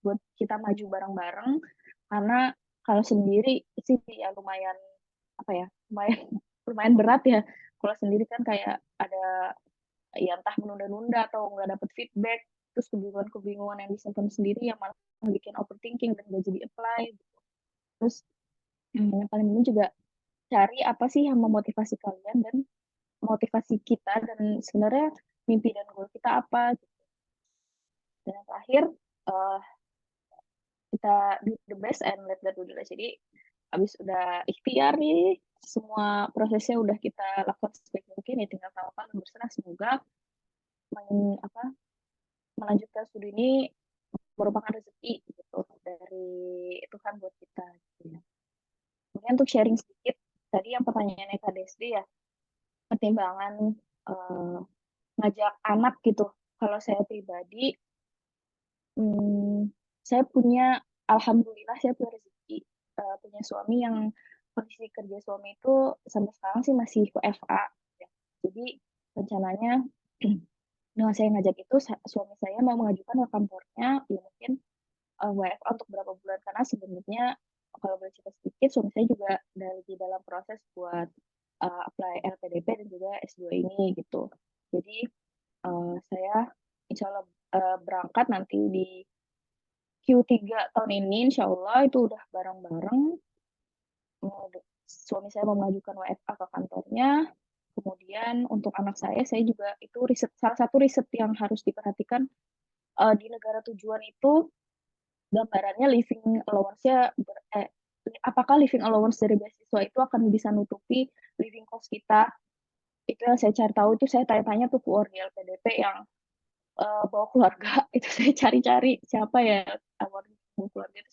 buat kita maju bareng-bareng, karena kalau sendiri sih ya lumayan apa ya, lumayan berat ya. Kalau sendiri kan kayak ada ya entah menunda-nunda atau nggak dapet feedback, terus kebingungan yang disimpan sendiri yang malah bikin overthinking dan nggak jadi apply gitu. Terus yang paling penting juga cari apa sih yang memotivasi kalian dan motivasi kita, dan sebenarnya mimpi dan goal kita apa gitu. Dan yang terakhir kita do the best and let God do the rest. Jadi habis udah ikhtiar nih, semua prosesnya udah kita lakukan sebaik mungkin, ya tinggal tawakal dan berserah. Semoga melanjutkan studi ini merupakan rezeki gitu dari Tuhan buat kita gitu ya. Kemudian untuk sharing sedikit, tadi yang pertanyaannya Kak Desri ya, pertimbangan ngajak anak gitu. Kalau saya pribadi, saya punya, alhamdulillah saya punya rezeki, punya suami yang kondisi kerja suami itu sampai sekarang sih masih WFA. Ya. Jadi rencananya dengan saya ngajak itu, suami saya mau mengajukan ke kantornya, ya mungkin WFA untuk berapa bulan, karena sebenarnya kalau boleh cerita sedikit, suami saya juga di dalam proses buat apply LPDP dan juga S2 ini gitu. Jadi saya insya Allah berangkat nanti di Q3 tahun ini, insya Allah itu udah bareng-bareng. Suami saya mau mengajukan WFA ke kantornya. Kemudian untuk anak saya juga itu salah satu riset yang harus diperhatikan di negara tujuan itu, gambarannya living allowance-nya apakah living allowance dari beasiswa itu akan bisa nutupi living cost kita. Itu yang saya cari tahu, itu saya tanya-tanya tuh ke di LPDP yang bawa keluarga. Itu saya cari-cari siapa ya award keluarga, itu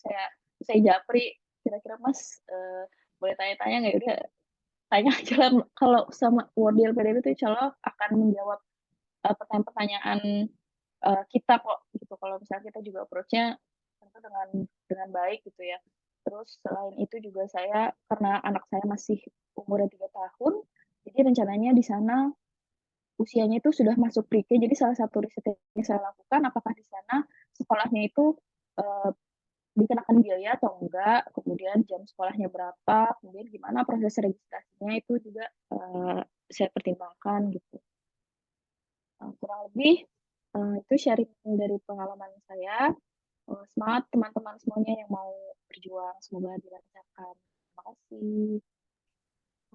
saya japri, kira-kira Mas boleh tanya-tanya nggak, udah tanya aja lah. Kalau sama award di LPDP itu insya Allah akan menjawab pertanyaan-pertanyaan kita kok gitu, kalau misalnya kita juga approach-nya tentu dengan baik gitu ya. Terus selain itu juga saya, karena anak saya masih umurnya 3 tahun, jadi rencananya di sana usianya itu sudah masuk pre-K. Jadi salah satu riset yang saya lakukan, apakah di sana sekolahnya itu dikenakan biaya atau enggak, kemudian jam sekolahnya berapa, kemudian gimana proses registrasinya, itu juga saya pertimbangkan gitu. Kurang lebih itu sharing dari pengalaman saya. Semangat teman-teman semuanya yang mau berjuang, semoga dilancarkan. Terima kasih.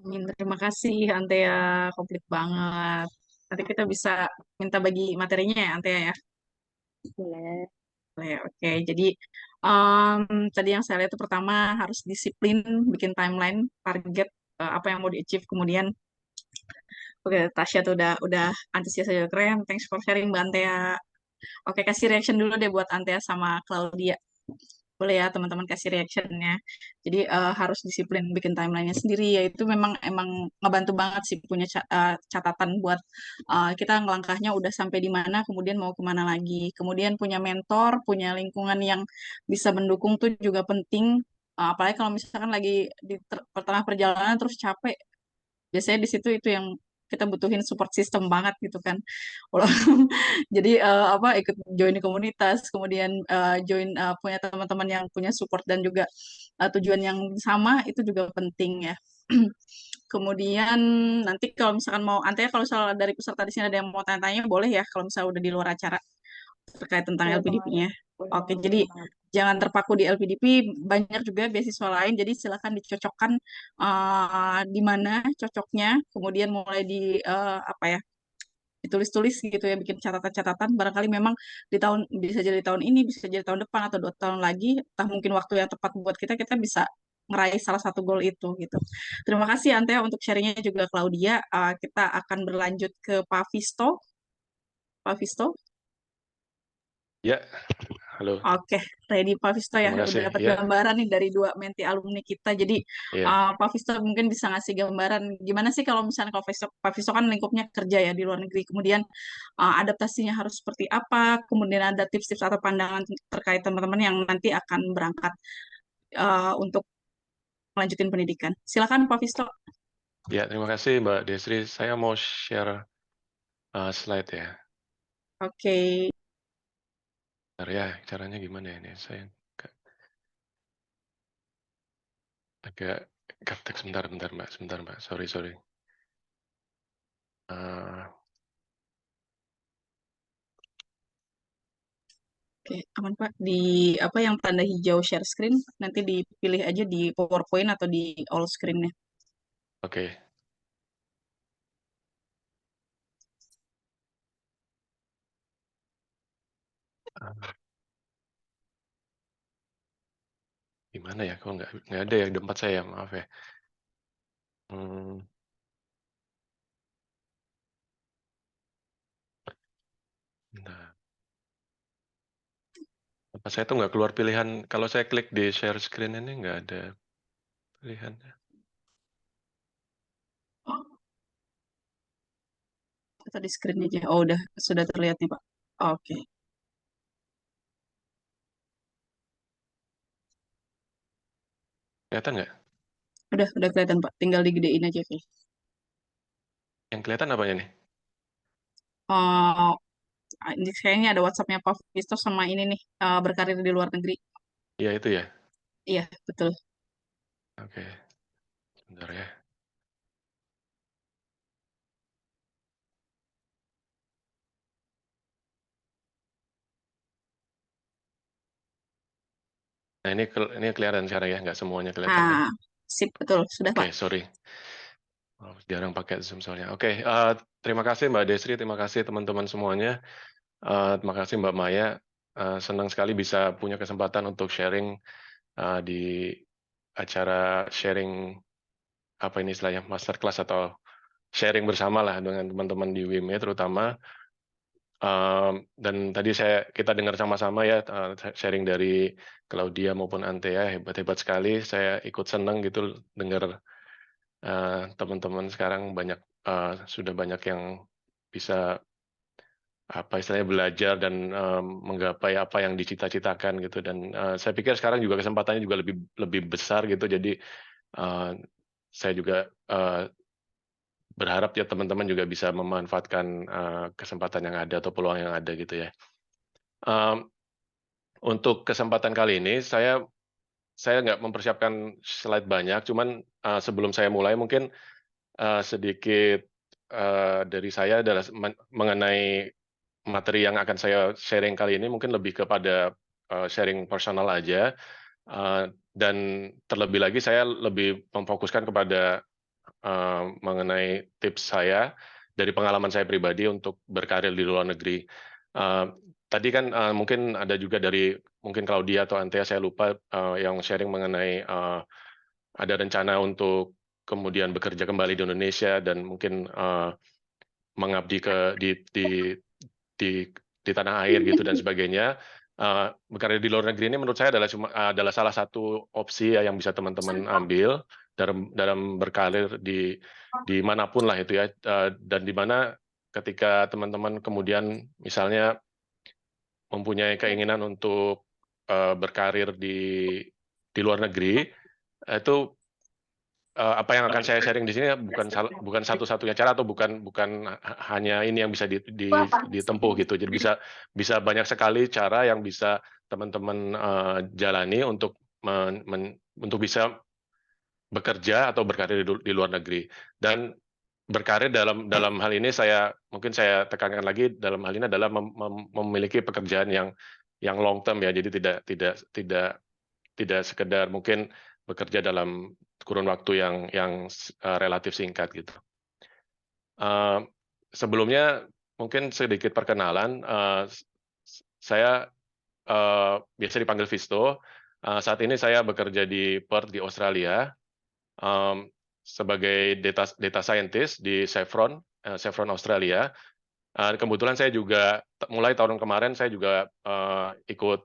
Amin. Terima kasih Antea, komplit banget. Nanti kita bisa minta bagi materinya ya Antea ya. Boleh. Boleh, oke. Jadi tadi yang saya lihat itu pertama harus disiplin, bikin timeline, target apa yang mau di-achieve, kemudian Oke, Tasya tuh udah antusias aja, keren. Thanks for sharing Mbak Antea. Oke, kasih reaction dulu deh buat Antea sama Claudia. Boleh ya teman-teman kasih reactionnya. Jadi harus disiplin bikin timelinenya sendiri. Ya itu memang emang ngebantu banget sih punya catatan buat kita ngelangkahnya udah sampai di mana, kemudian mau kemana lagi. Kemudian punya mentor, punya lingkungan yang bisa mendukung tuh juga penting. Apalagi kalau misalkan lagi di pertengah perjalanan terus capek, biasanya di situ itu yang kita butuhin support system banget gitu kan. Walau- Jadi apa ikut join di komunitas, kemudian join punya teman-teman yang punya support dan juga tujuan yang sama itu juga penting ya. Kemudian nanti kalau misalkan mau Ante kalau misalnya dari peserta di sini ada yang mau tanya-tanya boleh ya kalau misalnya udah di luar acara terkait tentang Boleh banget, LPDP-nya. boleh Oke, banget, jadi boleh banget. jangan terpaku di LPDP, banyak juga beasiswa lain, jadi silakan dicocokkan di mana cocoknya, kemudian mulai di apa ya, ditulis-tulis gitu ya, bikin catatan-catatan, barangkali memang di tahun, bisa jadi tahun ini, bisa jadi tahun depan, atau 2 tahun lagi, entah mungkin waktu yang tepat buat kita bisa meraih salah satu goal itu gitu. Terima kasih Antea untuk sharingnya juga Claudia. Kita akan berlanjut ke Pak Visto. Pak Visto. Ya, halo. Oke, ready Pak Visto ya. Terima Udah kasih. dapat Ya, gambaran nih dari 2 menti alumni kita. Jadi ya. Pak Visto mungkin bisa ngasih gambaran gimana sih kalau misalnya kalau Pak Visto kan lingkupnya kerja ya di luar negeri. Kemudian adaptasinya harus seperti apa. Kemudian ada tips-tips atau pandangan terkait teman-teman yang nanti akan berangkat untuk melanjutin pendidikan. Silakan Pak Visto. Ya, terima kasih Mbak Desri. Saya mau share slide ya. Oke. Bentar ya, caranya gimana ya ini? Saya agak gaptek sebentar Mbak. Sebentar Mbak. Sorry. Eh, Oke, aman Pak. Di apa yang tanda hijau share screen, nanti dipilih aja di PowerPoint atau di all screen-nya. Oke. Eh, Gimana ya? Kok nggak ada ya di tempat saya, maaf ya. Hmm, bentar. Apa saya tuh nggak keluar pilihan. Kalau saya klik di share screen ini nggak ada pilihannya. Atau di screen aja. Oh, udah sudah terlihat nih, Pak. Oke. Kelihatan nggak? Udah kelihatan, Pak. Tinggal digedein aja, Oke. Yang kelihatan apanya nih? Oh, ini kayaknya ada WhatsApp-nya Pak Visto sama ini nih, berkarir di luar negeri. Iya itu ya. Iya, betul. Oke. Sebentar ya. Nah ini kelihatan sekarang ya, nggak semuanya kelihatan ya. Sip, betul. Sudah, Oke, Pak. sorry. Oh, jarang pakai Zoom soalnya. Oke, terima kasih Mbak Desri, terima kasih teman-teman semuanya. Terima kasih Mbak Maya. Senang sekali bisa punya kesempatan untuk sharing di acara sharing apa ini istilahnya masterclass atau sharing bersama lah dengan teman-teman di WIME terutama. Dan tadi kita dengar sama-sama ya sharing dari Claudia maupun Antea hebat-hebat sekali. Saya ikut senang gitu dengar teman-teman sekarang sudah banyak yang bisa apa istilahnya belajar dan menggapai apa yang dicita-citakan gitu, dan saya pikir sekarang juga kesempatannya juga lebih lebih besar gitu. Jadi saya juga berharap ya teman-teman juga bisa memanfaatkan kesempatan yang ada atau peluang yang ada gitu ya. Untuk kesempatan kali ini saya nggak mempersiapkan slide banyak, cuman sebelum saya mulai mungkin sedikit dari saya adalah mengenai materi yang akan saya sharing kali ini mungkin lebih kepada sharing personal aja, dan terlebih lagi saya lebih memfokuskan kepada mengenai tips saya dari pengalaman saya pribadi untuk berkarir di luar negeri. Tadi kan mungkin ada juga dari mungkin Claudia atau Antea, saya lupa, yang sharing mengenai ada rencana untuk kemudian bekerja kembali di Indonesia dan mungkin mengabdi di tanah air gitu dan sebagainya. Berkarir di luar negeri ini menurut saya adalah salah satu opsi yang bisa teman-teman ambil dalam berkarir di manapun lah itu ya, dan di mana ketika teman-teman kemudian misalnya mempunyai keinginan untuk berkarir di luar negeri, itu apa yang akan saya sharing di sini bukan satu-satunya cara atau bukan hanya ini yang bisa ditempuh gitu. Jadi bisa banyak sekali cara yang bisa teman-teman jalani untuk bisa bekerja atau berkarir di luar negeri. Dan berkarir dalam hal ini mungkin saya tekankan lagi, dalam hal ini adalah memiliki pekerjaan yang long term ya. Jadi tidak sekedar mungkin bekerja dalam kurun waktu yang relatif singkat gitu. Sebelumnya mungkin sedikit perkenalan, saya biasa dipanggil Visto. Saat ini saya bekerja di Perth di Australia sebagai data scientist di Chevron Australia. Kebetulan saya juga mulai tahun kemarin saya juga ikut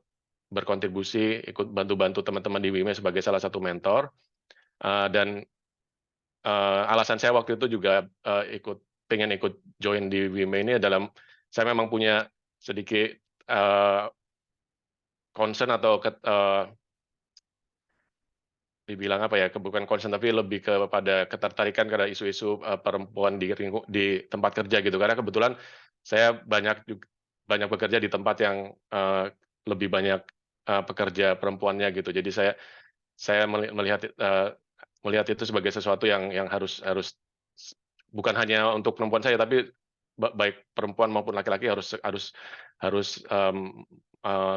berkontribusi, ikut bantu-bantu teman-teman di WIME sebagai salah satu mentor. Dan alasan saya waktu itu juga pengen ikut join di WIME ini adalah saya memang punya sedikit concern atau dibilang apa ya, bukan concern tapi lebih kepada ketertarikan karena isu-isu perempuan di tempat kerja gitu, karena kebetulan saya banyak bekerja di tempat yang lebih banyak pekerja perempuannya gitu. Jadi saya melihat itu sebagai sesuatu yang harus bukan hanya untuk perempuan saya, tapi baik perempuan maupun laki-laki harus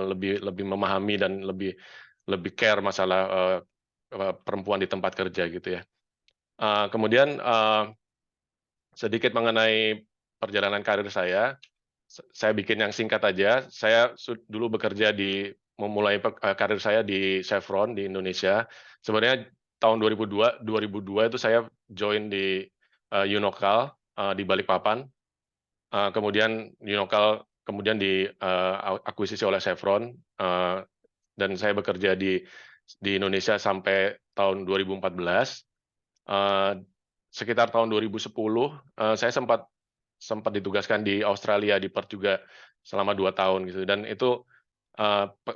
lebih memahami dan lebih care masalah perempuan di tempat kerja gitu ya. Kemudian sedikit mengenai perjalanan karir saya bikin yang singkat aja. Saya dulu memulai karir saya di Chevron di Indonesia. Sebenarnya tahun 2002 itu saya join di Unocal di Balikpapan. Kemudian Unocal kemudian diakuisisi oleh Chevron, dan saya bekerja di Indonesia sampai tahun 2014. Sekitar tahun 2010 saya sempat ditugaskan di Australia di Perth juga selama 2 tahun gitu, dan itu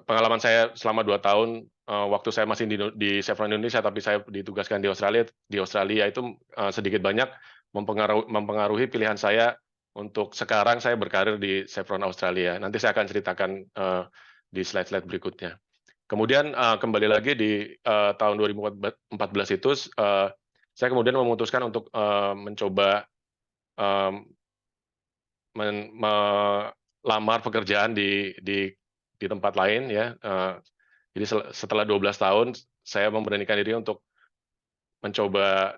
pengalaman saya selama 2 tahun waktu saya masih di Chevron Indonesia tapi saya ditugaskan di Australia itu sedikit banyak mempengaruhi pilihan saya untuk sekarang saya berkarir di Chevron Australia. Nanti saya akan ceritakan di slide-slide berikutnya. Kemudian kembali lagi di tahun 2014 itu saya kemudian memutuskan untuk mencoba melamar pekerjaan di tempat lain ya. Jadi setelah 12 tahun saya memberanikan diri untuk mencoba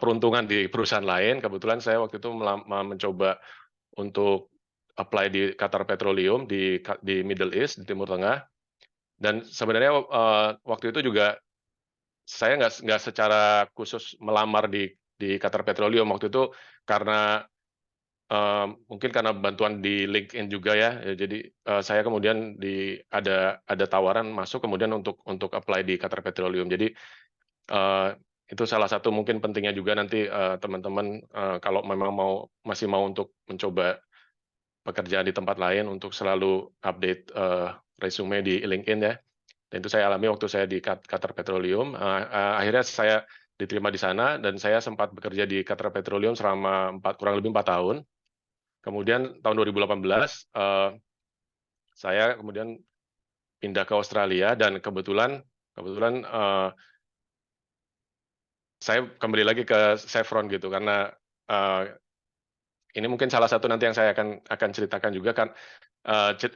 peruntungan di perusahaan lain. Kebetulan saya waktu itu mencoba untuk apply di Qatar Petroleum di Middle East, di Timur Tengah. Dan sebenarnya waktu itu juga saya nggak secara khusus melamar di Qatar Petroleum waktu itu, karena mungkin karena bantuan di LinkedIn juga ya. Jadi saya kemudian ada tawaran masuk kemudian untuk apply di Qatar Petroleum. Jadi itu salah satu mungkin pentingnya juga nanti teman-teman kalau memang masih mau untuk mencoba pekerjaan di tempat lain untuk selalu update resume di LinkedIn ya. Dan itu saya alami waktu saya di Qatar Petroleum. Akhirnya saya diterima di sana dan saya sempat bekerja di Qatar Petroleum selama kurang lebih 4 tahun. Kemudian tahun 2018 saya kemudian pindah ke Australia dan kebetulan saya kembali lagi ke Chevron gitu, karena ini mungkin salah satu nanti yang saya akan ceritakan juga kan,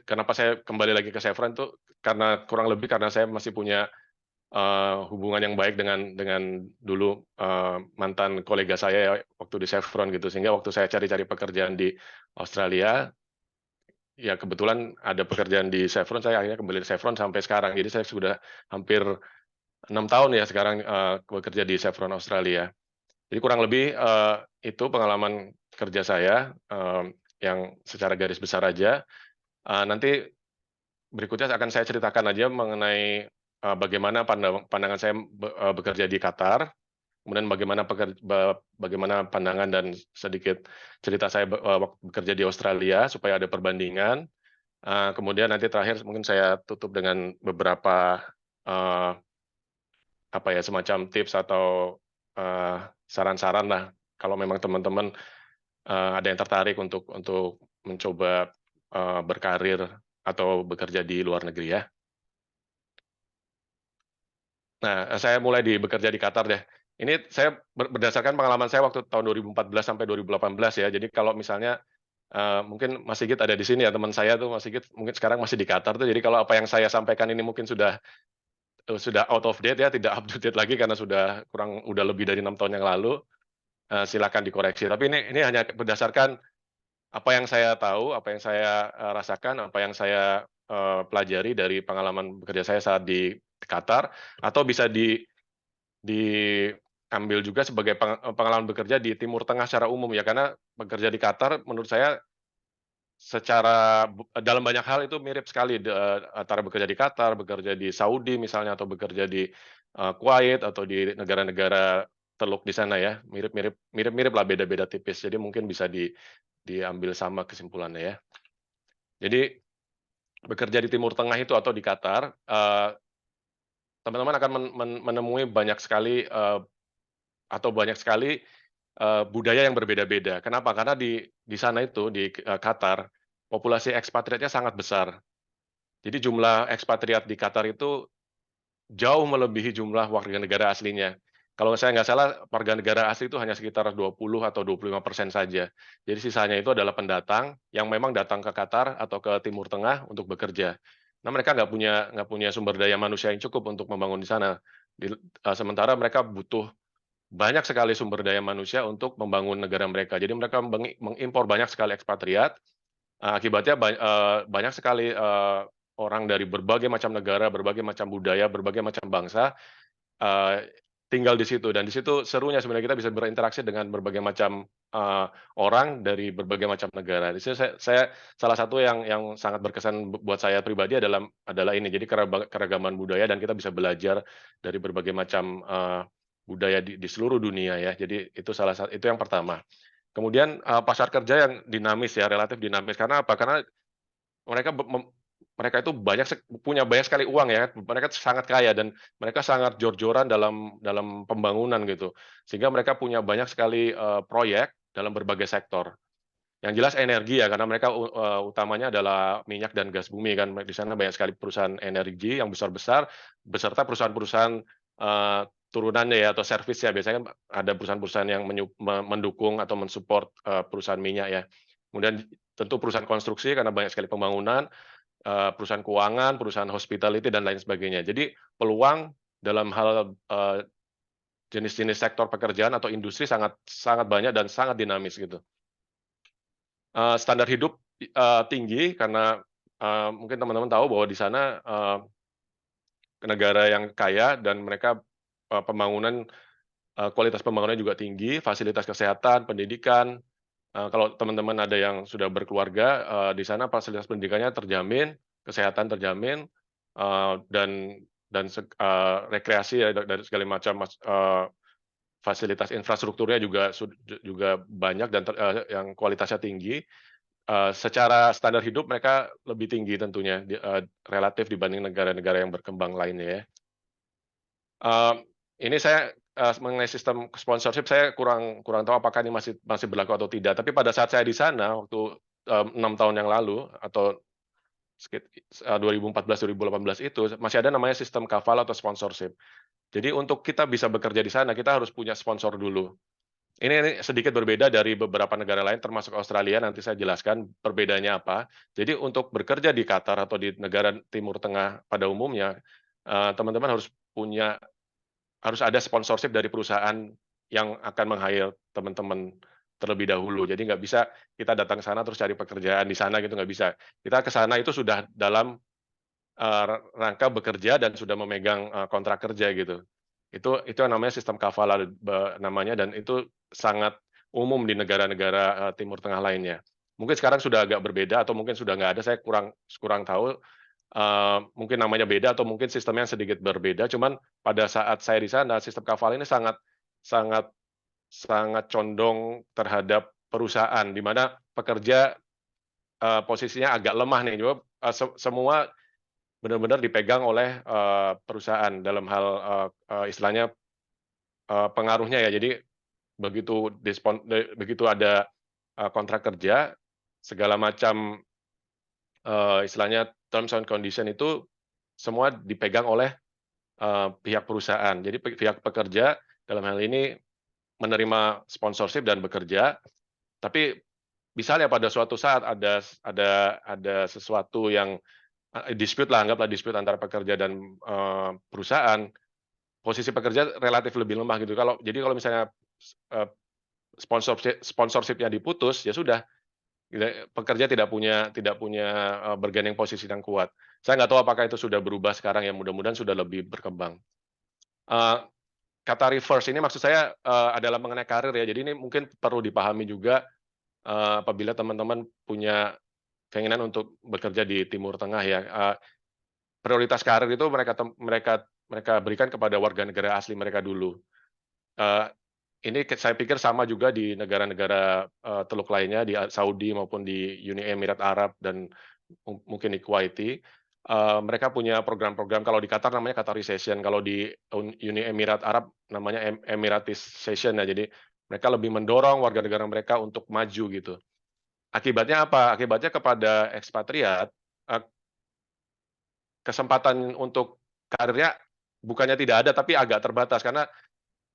kenapa saya kembali lagi ke Chevron itu karena kurang lebih karena saya masih punya hubungan yang baik dengan dulu mantan kolega saya waktu di Chevron gitu, sehingga waktu saya cari-cari pekerjaan di Australia ya kebetulan ada pekerjaan di Chevron, saya akhirnya kembali ke Chevron sampai sekarang. Jadi saya sudah hampir 6 tahun ya sekarang bekerja di Chevron Australia. Jadi kurang lebih itu pengalaman kerja saya yang secara garis besar aja. Nanti berikutnya akan saya ceritakan aja mengenai bagaimana pandangan saya bekerja di Qatar, kemudian bagaimana pandangan dan sedikit cerita saya waktu bekerja di Australia supaya ada perbandingan. Kemudian nanti terakhir mungkin saya tutup dengan beberapa semacam tips atau saran-saran lah kalau memang teman-teman ada yang tertarik untuk mencoba berkarir atau bekerja di luar negeri ya. Nah, saya mulai bekerja di Qatar deh. Ini saya berdasarkan pengalaman saya waktu tahun 2014 sampai 2018 ya. Jadi kalau misalnya mungkin Mas Sigit ada di sini ya, teman saya tuh Mas Sigit mungkin sekarang masih di Qatar tuh. Jadi kalau apa yang saya sampaikan ini mungkin sudah out of date ya, tidak up to date lagi karena udah lebih dari 6 tahun yang lalu. Silakan dikoreksi. Tapi ini hanya berdasarkan apa yang saya tahu, apa yang saya rasakan, apa yang saya pelajari dari pengalaman bekerja saya saat di Qatar, atau bisa diambil juga sebagai pengalaman bekerja di Timur Tengah secara umum ya, karena bekerja di Qatar menurut saya secara dalam banyak hal itu mirip sekali antara bekerja di Qatar, bekerja di Saudi misalnya, atau bekerja di Kuwait atau di negara-negara Teluk di sana ya, mirip lah, beda-beda tipis. Jadi mungkin bisa diambil sama kesimpulannya ya. Jadi bekerja di Timur Tengah itu atau di Qatar, teman-teman akan menemui banyak sekali budaya yang berbeda-beda. Kenapa? Karena di sana itu di Qatar, populasi ekspatriatnya sangat besar. Jadi jumlah ekspatriat di Qatar itu jauh melebihi jumlah warga negara aslinya. Kalau saya nggak salah, warga negara asli itu hanya sekitar 20 atau 25% saja. Jadi sisanya itu adalah pendatang yang memang datang ke Qatar atau ke Timur Tengah untuk bekerja. Nah, mereka nggak punya sumber daya manusia yang cukup untuk membangun di sana. Sementara mereka butuh banyak sekali sumber daya manusia untuk membangun negara mereka. Jadi mereka mengimpor banyak sekali ekspatriat. Akibatnya banyak sekali orang dari berbagai macam negara, berbagai macam budaya, berbagai macam bangsa tinggal di situ. Dan di situ serunya sebenarnya kita bisa berinteraksi dengan berbagai macam orang dari berbagai macam negara. Di situ saya salah satu yang sangat berkesan buat saya pribadi adalah ini. Jadi keragaman budaya, dan kita bisa belajar dari berbagai macam budaya di seluruh dunia ya. Jadi itu itu yang pertama. Kemudian pasar kerja yang dinamis ya, relatif dinamis. Karena apa? Karena mereka itu punya banyak sekali uang ya, mereka sangat kaya dan mereka sangat jor-joran dalam pembangunan gitu. Sehingga mereka punya banyak sekali proyek dalam berbagai sektor. Yang jelas energi ya, karena mereka utamanya adalah minyak dan gas bumi kan. Di sana banyak sekali perusahaan energi yang besar-besar, beserta perusahaan-perusahaan turunannya ya, atau servis ya. Biasanya ada perusahaan-perusahaan yang mendukung atau mensupport perusahaan minyak ya. Kemudian tentu perusahaan konstruksi karena banyak sekali pembangunan, perusahaan keuangan, perusahaan hospitality, dan lain sebagainya. Jadi peluang dalam hal jenis-jenis sektor pekerjaan atau industri sangat banyak dan sangat dinamis gitu. Standar hidup tinggi karena mungkin teman-teman tahu bahwa di sana negara yang kaya dan mereka kualitas pembangunan juga tinggi, fasilitas kesehatan, pendidikan. Kalau teman-teman ada yang sudah berkeluarga, di sana fasilitas pendidikannya terjamin, kesehatan terjamin, dan rekreasi ya, dari segala macam fasilitas infrastrukturnya juga banyak dan yang kualitasnya tinggi. Secara standar hidup mereka lebih tinggi tentunya relatif dibanding negara-negara yang berkembang lainnya ya. Ini saya mengenai sistem sponsorship saya kurang tahu apakah ini masih berlaku atau tidak. Tapi pada saat saya di sana waktu 6 tahun yang lalu atau 2014-2018 itu masih ada namanya sistem kafala atau sponsorship. Jadi untuk kita bisa bekerja di sana kita harus punya sponsor dulu. Ini sedikit berbeda dari beberapa negara lain termasuk Australia, nanti saya jelaskan perbedaannya apa. Jadi untuk bekerja di Qatar atau di negara Timur Tengah pada umumnya, teman-teman harus ada sponsorship dari perusahaan yang akan meng-hire teman-teman terlebih dahulu. Jadi nggak bisa kita datang ke sana terus cari pekerjaan di sana gitu, nggak bisa. Kita ke sana itu sudah dalam rangka bekerja dan sudah memegang kontrak kerja gitu. Itu yang namanya sistem kafala namanya, dan itu sangat umum di negara-negara Timur Tengah lainnya. Mungkin sekarang sudah agak berbeda atau mungkin sudah nggak ada, saya kurang tahu. Mungkin namanya beda atau mungkin sistemnya sedikit berbeda. Cuman pada saat saya di sana, sistem kafala ini sangat sangat sangat condong terhadap perusahaan, di mana pekerja posisinya agak lemah nih. Juga semua benar-benar dipegang oleh perusahaan dalam hal istilahnya pengaruhnya ya. Jadi begitu ada kontrak kerja, segala macam istilahnya terms and condition itu semua dipegang oleh pihak perusahaan. Jadi pihak pekerja dalam hal ini menerima sponsorship dan bekerja, tapi misalnya pada suatu saat ada sesuatu yang dispute lah, anggaplah dispute antara pekerja dan perusahaan, posisi pekerja relatif lebih lemah gitu. Jadi kalau misalnya sponsorship-nya diputus, ya sudah, pekerja tidak punya bargaining posisi yang kuat. Saya nggak tahu apakah itu sudah berubah sekarang ya, mudah-mudahan sudah lebih berkembang. Kata reverse ini maksud saya adalah mengenai karir ya. Jadi ini mungkin perlu dipahami juga apabila teman-teman punya keinginan untuk bekerja di Timur Tengah ya. Prioritas karir itu mereka berikan kepada warga negara asli mereka dulu. Ini saya pikir sama juga di negara-negara Teluk lainnya, di Saudi maupun di Uni Emirat Arab dan mungkin di Kuwaiti. Mereka punya program-program, kalau di Qatar namanya Qatarisation, kalau di Uni Emirat Arab namanya Emiratisation ya. Jadi mereka lebih mendorong warga negara mereka untuk maju gitu. Akibatnya apa? Akibatnya kepada ekspatriat, kesempatan untuk karirnya bukannya tidak ada, tapi agak terbatas karena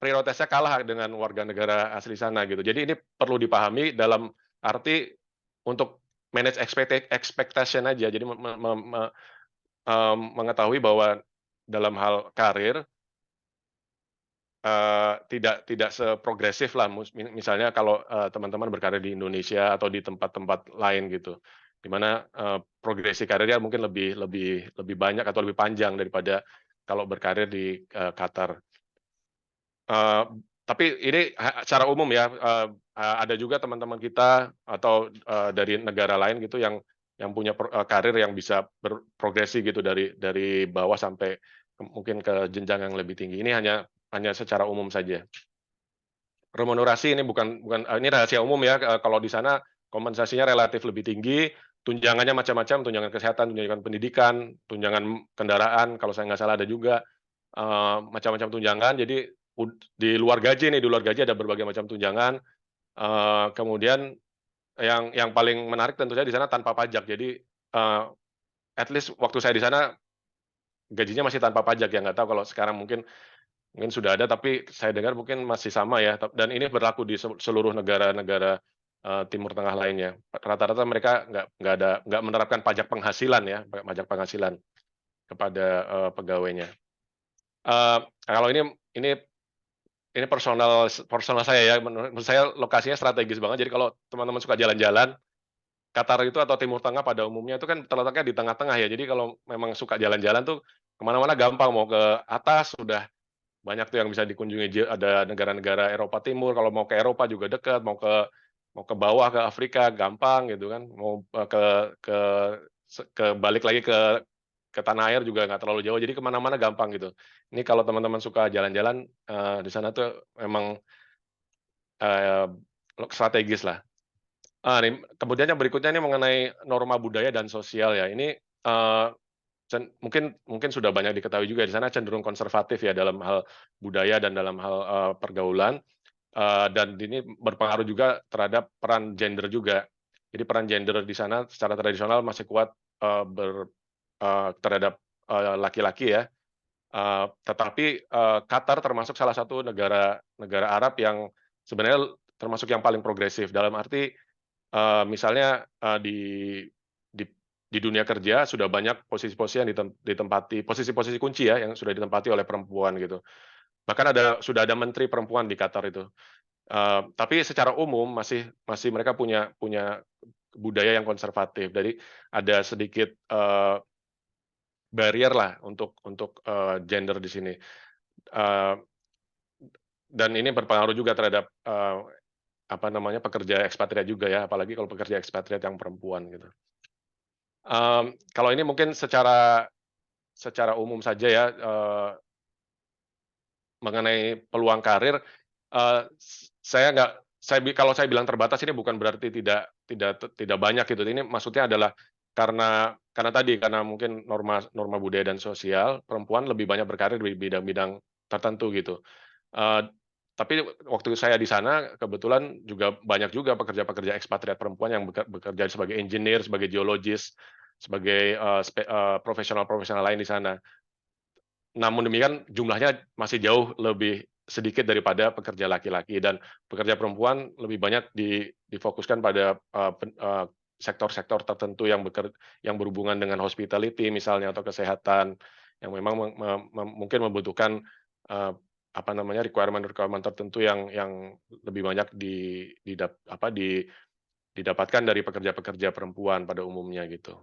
prioritasnya kalah dengan warga negara asli sana gitu. Jadi ini perlu dipahami dalam arti untuk manage expectation aja. Jadi mengetahui bahwa dalam hal karir tidak seprogresif lah. Misalnya kalau teman-teman berkarir di Indonesia atau di tempat-tempat lain gitu, di mana progresi karirnya mungkin lebih banyak atau lebih panjang daripada kalau berkarir di Qatar. Tapi ini secara umum ya, ada juga teman-teman kita atau dari negara lain gitu yang punya karir yang bisa berprogresi gitu dari bawah sampai mungkin ke jenjang yang lebih tinggi. Ini hanya secara umum saja. Remunerasi ini bukan ini rahasia umum ya, kalau di sana kompensasinya relatif lebih tinggi, tunjangannya macam-macam, tunjangan kesehatan, tunjangan pendidikan, tunjangan kendaraan, kalau saya nggak salah ada juga macam-macam tunjangan. Jadi di luar gaji ada berbagai macam tunjangan. Kemudian yang paling menarik tentu saja di sana tanpa pajak. Jadi at least waktu saya di sana gajinya masih tanpa pajak ya, nggak tahu kalau sekarang mungkin sudah ada, tapi saya dengar mungkin masih sama ya. Dan ini berlaku di seluruh negara-negara Timur Tengah lainnya. Rata-rata mereka nggak menerapkan pajak penghasilan ya, pajak penghasilan kepada pegawainya. Kalau ini personal saya ya, menurut saya lokasinya strategis banget. Jadi kalau teman-teman suka jalan-jalan, Qatar itu atau Timur Tengah pada umumnya itu kan terletaknya di tengah-tengah ya. Jadi kalau memang suka jalan-jalan tuh kemana-mana gampang, mau ke atas sudah banyak tuh yang bisa dikunjungi. Ada negara-negara Eropa Timur, kalau mau ke Eropa juga dekat, mau ke bawah ke Afrika gampang gitu kan, mau ke balik lagi ke tanah air juga nggak terlalu jauh, jadi kemana-mana gampang gitu. Ini kalau teman-teman suka jalan-jalan di sana tuh memang strategis lah. Kemudian yang berikutnya ini mengenai norma budaya dan sosial ya. Ini mungkin sudah banyak diketahui juga, di sana cenderung konservatif ya dalam hal budaya dan dalam hal pergaulan, dan ini berpengaruh juga terhadap peran gender juga. Jadi peran gender di sana secara tradisional masih kuat terhadap laki-laki ya. Tetapi Qatar termasuk salah satu negara Arab yang sebenarnya termasuk yang paling progresif, dalam arti misalnya di dunia kerja sudah banyak posisi-posisi yang ditempati, posisi-posisi kunci ya yang sudah ditempati oleh perempuan gitu. Bahkan sudah ada menteri perempuan di Qatar itu. Tapi secara umum masih mereka punya budaya yang konservatif. Jadi ada sedikit barrier lah untuk gender di sini. uh, dan ini berpengaruh juga terhadap pekerja ekspatriat juga ya, apalagi kalau pekerja ekspatriat yang perempuan gitu. Kalau ini mungkin secara umum saja ya, mengenai peluang karir, kalau saya bilang terbatas ini bukan berarti tidak banyak gitu. Ini maksudnya adalah karena mungkin norma budaya dan sosial, perempuan lebih banyak berkarir di bidang-bidang tertentu gitu. Tapi waktu saya di sana kebetulan juga banyak juga pekerja-pekerja ekspatriat perempuan yang bekerja sebagai engineer, sebagai geologis, sebagai profesional-profesional lain di sana. Namun demikian jumlahnya masih jauh lebih sedikit daripada pekerja laki-laki, dan pekerja perempuan lebih banyak difokuskan pada sektor-sektor tertentu yang berhubungan dengan hospitality misalnya, atau kesehatan, yang memang mungkin membutuhkan requirement tertentu yang lebih banyak didapatkan dari pekerja-pekerja perempuan pada umumnya gitu.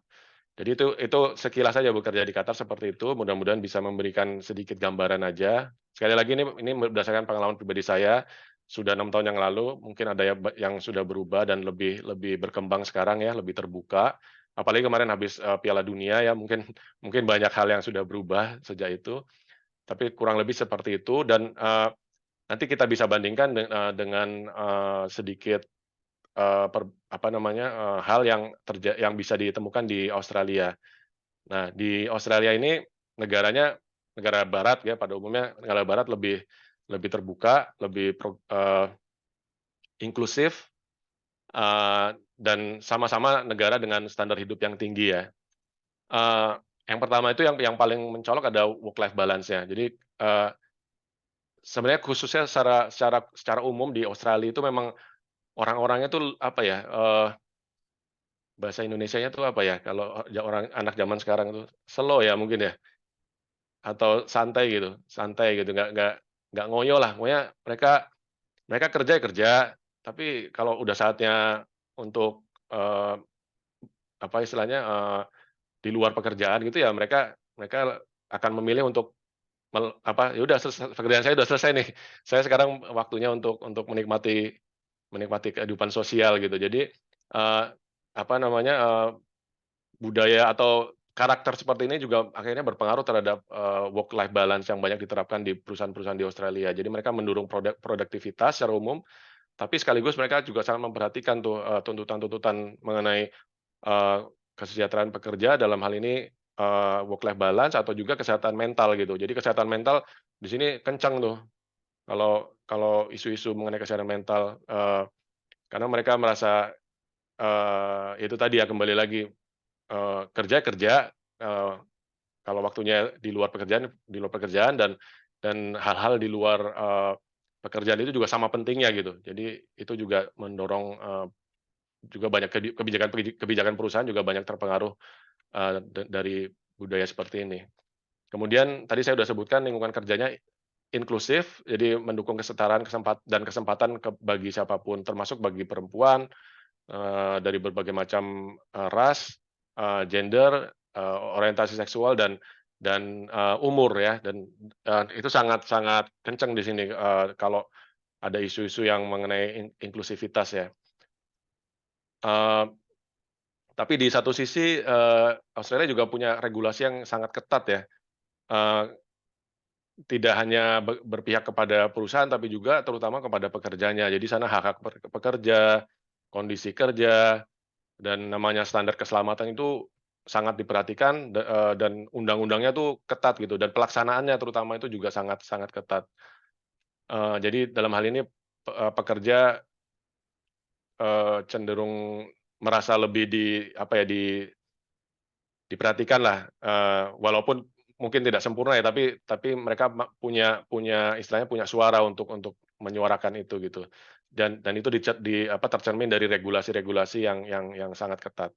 Jadi itu sekilas saja bekerja di Qatar seperti itu, mudah-mudahan bisa memberikan sedikit gambaran aja. Sekali lagi ini berdasarkan pengalaman pribadi saya, sudah 6 tahun yang lalu, mungkin ada yang sudah berubah dan lebih berkembang sekarang ya, lebih terbuka. Apalagi kemarin habis Piala Dunia ya, mungkin banyak hal yang sudah berubah sejak itu. Tapi kurang lebih seperti itu, dan nanti kita bisa bandingkan dengan sedikit hal yang bisa ditemukan di Australia. Nah, di Australia ini negara barat ya, pada umumnya negara barat lebih terbuka, lebih inklusif, dan sama-sama negara dengan standar hidup yang tinggi ya. Yang pertama itu yang paling mencolok ada work life balance-nya. Jadi sebenarnya khususnya secara umum di Australia itu memang orang-orangnya tuh bahasa Indonesianya tuh apa ya, kalau orang anak zaman sekarang tuh slow ya mungkin ya, atau santai gitu, nggak ngoyo lah. Pokoknya mereka kerja ya kerja, tapi kalau udah saatnya untuk istilahnya di luar pekerjaan gitu ya, mereka akan memilih untuk ya udah pekerjaan saya udah selesai nih. Saya sekarang waktunya untuk menikmati kehidupan sosial gitu. Jadi budaya atau karakter seperti ini juga akhirnya berpengaruh terhadap work life balance yang banyak diterapkan di perusahaan-perusahaan di Australia. Jadi mereka mendorong produktivitas secara umum, tapi sekaligus mereka juga sangat memperhatikan tuh tuntutan-tuntutan mengenai kesejahteraan pekerja, dalam hal ini work life balance atau juga kesehatan mental gitu. Jadi kesehatan mental di sini kencang tuh kalau isu-isu mengenai kesehatan mental, karena mereka merasa itu tadi ya, kembali lagi kerja, kalau waktunya di luar pekerjaan, dan hal-hal di luar pekerjaan itu juga sama pentingnya gitu. Jadi itu juga mendorong juga banyak kebijakan perusahaan juga banyak terpengaruh dari budaya seperti ini. Kemudian tadi saya sudah sebutkan lingkungan kerjanya inklusif, jadi mendukung kesetaraan kesempatan bagi siapapun, termasuk bagi perempuan, dari berbagai macam ras, gender, orientasi seksual, dan umur ya, dan itu sangat kencang di sini kalau ada isu-isu yang mengenai inklusivitas ya. Tapi di satu sisi Australia juga punya regulasi yang sangat ketat ya. Tidak hanya berpihak kepada perusahaan, tapi juga terutama kepada pekerjanya. Jadi sana hak-hak pekerja, kondisi kerja, dan namanya standar keselamatan itu sangat diperhatikan, dan undang-undangnya tuh ketat gitu, dan pelaksanaannya terutama itu juga sangat ketat. Jadi dalam hal ini pekerja cenderung merasa lebih diperhatikan lah, walaupun mungkin tidak sempurna ya, tapi mereka punya istilahnya punya suara untuk menyuarakan itu gitu. Dan itu tercermin dari regulasi-regulasi yang sangat ketat.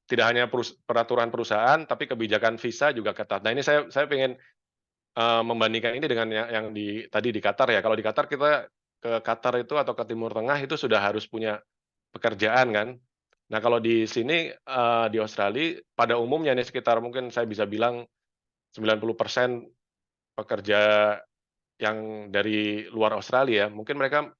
Tidak hanya peraturan perusahaan, tapi kebijakan visa juga ketat. Nah, ini saya pengen membandingkan ini dengan yang tadi di Qatar ya. Kalau di Qatar kita ke Qatar itu atau ke Timur Tengah itu sudah harus punya pekerjaan kan. Nah, kalau di sini di Australia pada umumnya nih sekitar mungkin saya bisa bilang 90% pekerja yang dari luar Australia, mungkin mereka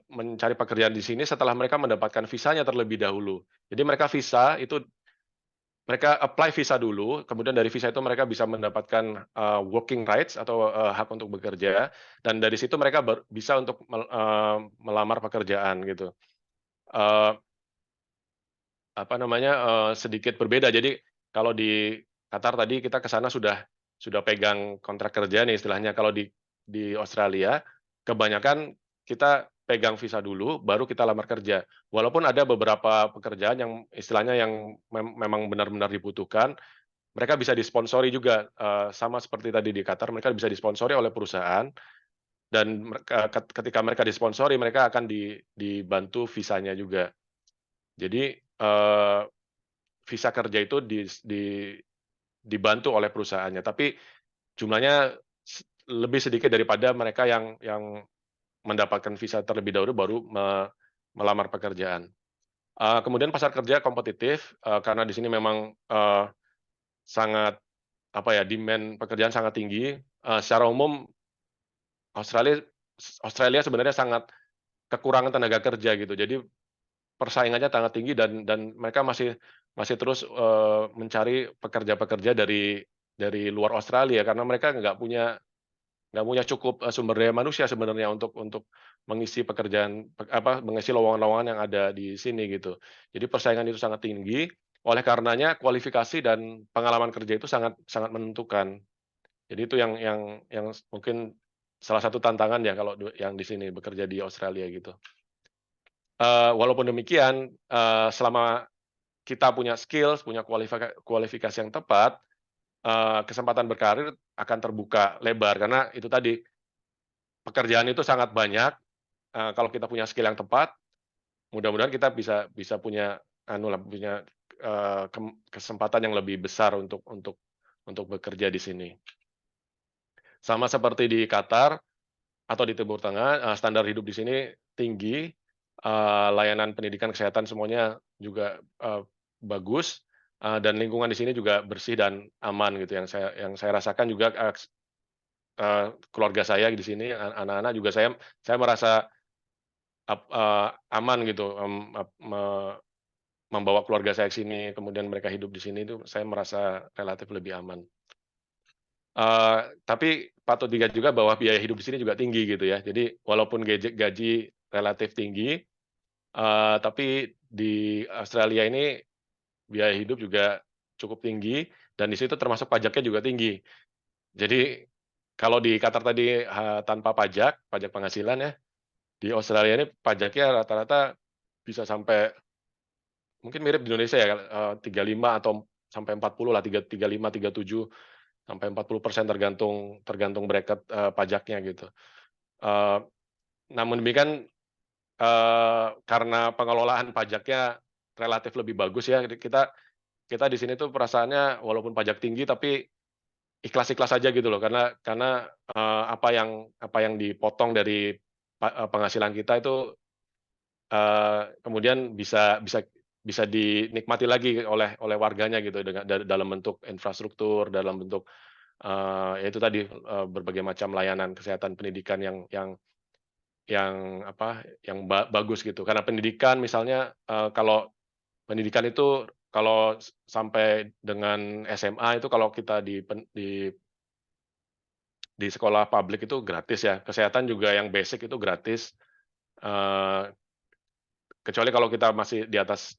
mencari pekerjaan di sini setelah mereka mendapatkan visanya terlebih dahulu. Jadi mereka apply visa dulu, kemudian dari visa itu mereka bisa mendapatkan working rights atau hak untuk bekerja, dan dari situ mereka bisa untuk melamar pekerjaan gitu. Sedikit berbeda. Jadi kalau di Qatar tadi kita ke sana sudah pegang kontrak kerja nih istilahnya. Kalau di Australia kebanyakan kita pegang visa dulu, baru kita lamar kerja. Walaupun ada beberapa pekerjaan yang istilahnya yang memang benar-benar dibutuhkan, mereka bisa disponsori juga, sama seperti tadi di Qatar, mereka bisa disponsori oleh perusahaan, dan ketika mereka disponsori, mereka akan dibantu visanya juga. Jadi, visa kerja itu dibantu oleh perusahaannya, tapi jumlahnya lebih sedikit daripada mereka yang mendapatkan visa terlebih dahulu baru melamar pekerjaan. Kemudian pasar kerja kompetitif, karena di sini memang sangat demand pekerjaan sangat tinggi. Secara umum Australia sebenarnya sangat kekurangan tenaga kerja gitu. Jadi persaingannya sangat tinggi, dan mereka masih terus mencari pekerja-pekerja dari luar Australia karena mereka nggak punya cukup sumber daya manusia sebenarnya untuk mengisi mengisi lowongan-lowongan yang ada di sini gitu. Jadi persaingan itu sangat tinggi, oleh karenanya kualifikasi dan pengalaman kerja itu sangat menentukan. Jadi itu yang mungkin salah satu tantangan ya kalau yang di sini bekerja di Australia gitu. Walaupun demikian, selama kita punya skills, punya kualifikasi yang tepat, kesempatan berkarir akan terbuka lebar karena itu tadi, pekerjaan itu sangat banyak, kalau kita punya skill yang tepat, mudah-mudahan kita bisa punya punya kesempatan yang lebih besar untuk bekerja di sini. Sama seperti di Qatar atau di Timur Tengah, standar hidup di sini tinggi, layanan pendidikan kesehatan semuanya juga bagus, dan lingkungan di sini juga bersih dan aman gitu. Yang saya rasakan juga, keluarga saya di sini, anak-anak juga saya merasa aman gitu, membawa keluarga saya ke sini, kemudian mereka hidup di sini itu saya merasa relatif lebih aman. Tapi patut diingat juga bahwa biaya hidup di sini juga tinggi gitu ya. Jadi walaupun gaji relatif tinggi, tapi di Australia ini biaya hidup juga cukup tinggi, dan di situ termasuk pajaknya juga tinggi. Jadi kalau di Qatar tadi tanpa pajak penghasilan ya, di Australia ini pajaknya rata-rata bisa sampai mungkin mirip di Indonesia ya, 35 atau sampai 40 lah, 35, 37 sampai 40% tergantung bracket pajaknya gitu. Namun demikian, karena pengelolaan pajaknya relatif lebih bagus ya, kita di sini tuh perasaannya walaupun pajak tinggi tapi ikhlas-ikhlas aja gitu loh, karena apa yang dipotong dari penghasilan kita itu kemudian bisa dinikmati lagi oleh warganya gitu dalam bentuk infrastruktur, dalam bentuk ya itu tadi berbagai macam layanan kesehatan pendidikan yang bagus gitu. Karena pendidikan misalnya kalau pendidikan itu kalau sampai dengan SMA itu kalau kita di sekolah publik itu gratis ya. Kesehatan juga yang basic itu gratis. Kecuali kalau kita masih di atas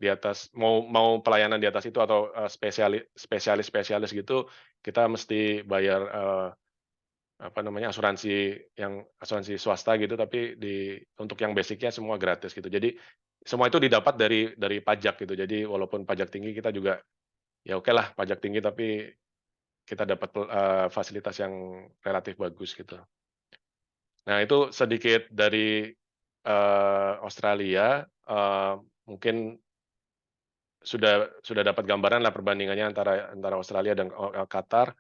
mau pelayanan di atas itu atau spesialis gitu, kita mesti bayar asuransi swasta gitu, tapi untuk yang basicnya semua gratis gitu. Jadi semua itu didapat dari pajak gitu. Jadi walaupun pajak tinggi kita juga ya oke lah pajak tinggi tapi kita dapat fasilitas yang relatif bagus gitu. Nah itu sedikit dari Australia, mungkin sudah dapat gambaran lah perbandingannya antara Australia dan Qatar,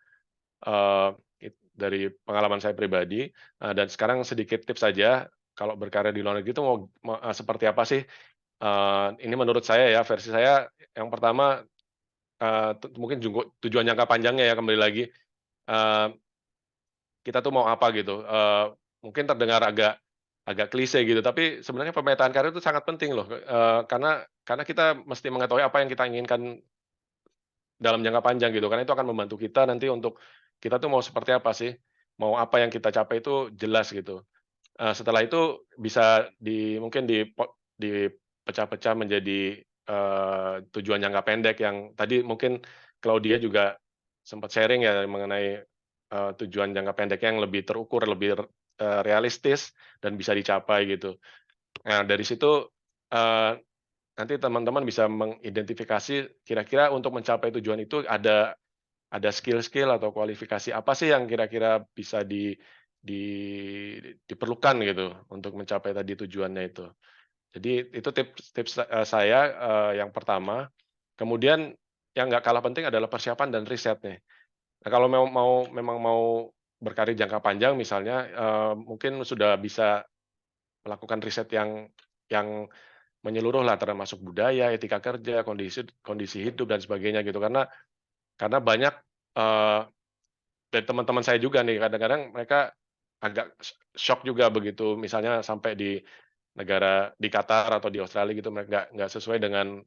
dari pengalaman saya pribadi. Dan sekarang sedikit tips saja, kalau berkarya di luar negeri itu mau seperti apa sih? Ini menurut saya ya, versi saya yang pertama, mungkin tujuan jangka panjangnya ya kembali lagi, kita tuh mau apa gitu. Mungkin terdengar agak klise gitu, tapi sebenarnya pemetaan karir itu sangat penting loh, karena kita mesti mengetahui apa yang kita inginkan dalam jangka panjang gitu, karena itu akan membantu kita nanti untuk kita tuh mau seperti apa sih, mau apa yang kita capai itu jelas gitu. Setelah itu bisa mungkin dipecah-pecah menjadi, tujuan jangka pendek yang tadi mungkin Claudia juga sempat sharing ya mengenai, tujuan jangka pendeknya yang lebih terukur, lebih realistis dan bisa dicapai gitu. Nah dari situ, eee, nanti teman-teman bisa mengidentifikasi kira-kira untuk mencapai tujuan itu ada skill-skill atau kualifikasi apa sih yang kira-kira bisa di diperlukan gitu untuk mencapai tadi tujuannya itu. Jadi itu tips-tips, saya, yang pertama. Kemudian yang nggak kalah penting adalah persiapan dan riset nih. Nah, kalau memang mau berkarir jangka panjang misalnya, mungkin sudah bisa melakukan riset yang menyeluruh lah termasuk budaya, etika kerja, kondisi kondisi hidup dan sebagainya gitu. Karena banyak, eee dari teman-teman saya juga nih, kadang-kadang mereka agak syok juga begitu misalnya sampai di Qatar atau di Australia gitu, mereka nggak sesuai dengan,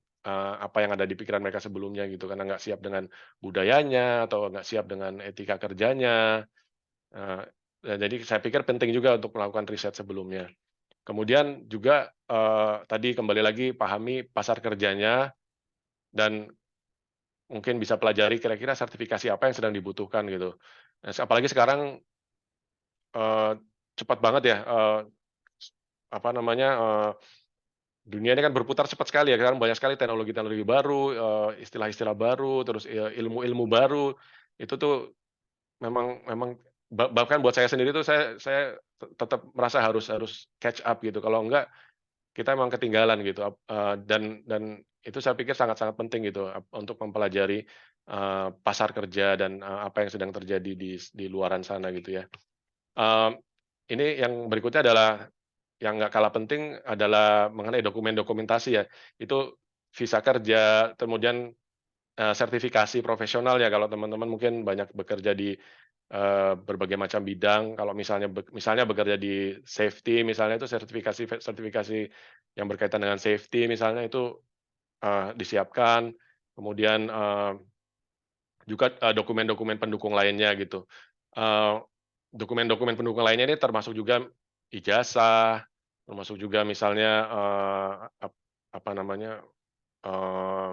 apa yang ada di pikiran mereka sebelumnya gitu, karena nggak siap dengan budayanya atau nggak siap dengan etika kerjanya, eee, jadi saya pikir penting juga untuk melakukan riset sebelumnya. Kemudian juga, tadi kembali lagi pahami pasar kerjanya dan mungkin bisa pelajari kira-kira sertifikasi apa yang sedang dibutuhkan gitu. Nah, apalagi sekarang Eee, cepat banget ya, apa namanya, dunia ini kan berputar cepat sekali ya, sekarang banyak sekali teknologi-teknologi baru, istilah-istilah baru, terus, ilmu-ilmu baru, itu tuh memang memang bahkan buat saya sendiri tuh saya tetap merasa harus catch up gitu, kalau enggak kita memang ketinggalan gitu, dan itu saya pikir sangat-sangat penting gitu, untuk mempelajari, pasar kerja dan, apa yang sedang terjadi di luaran sana gitu ya. Mmm, ini yang berikutnya adalah yang nggak kalah penting adalah mengenai dokumen dokumentasi ya. Itu visa kerja, kemudian, sertifikasi profesional ya kalau teman-teman mungkin banyak bekerja di, berbagai macam bidang, kalau misalnya bekerja di safety misalnya itu sertifikasi sertifikasi yang berkaitan dengan safety misalnya itu, disiapkan. Kemudian, juga, dokumen-dokumen pendukung lainnya gitu. Eee, dokumen-dokumen pendukung lainnya ini termasuk juga ijazah, termasuk juga misalnya, apa namanya, eee,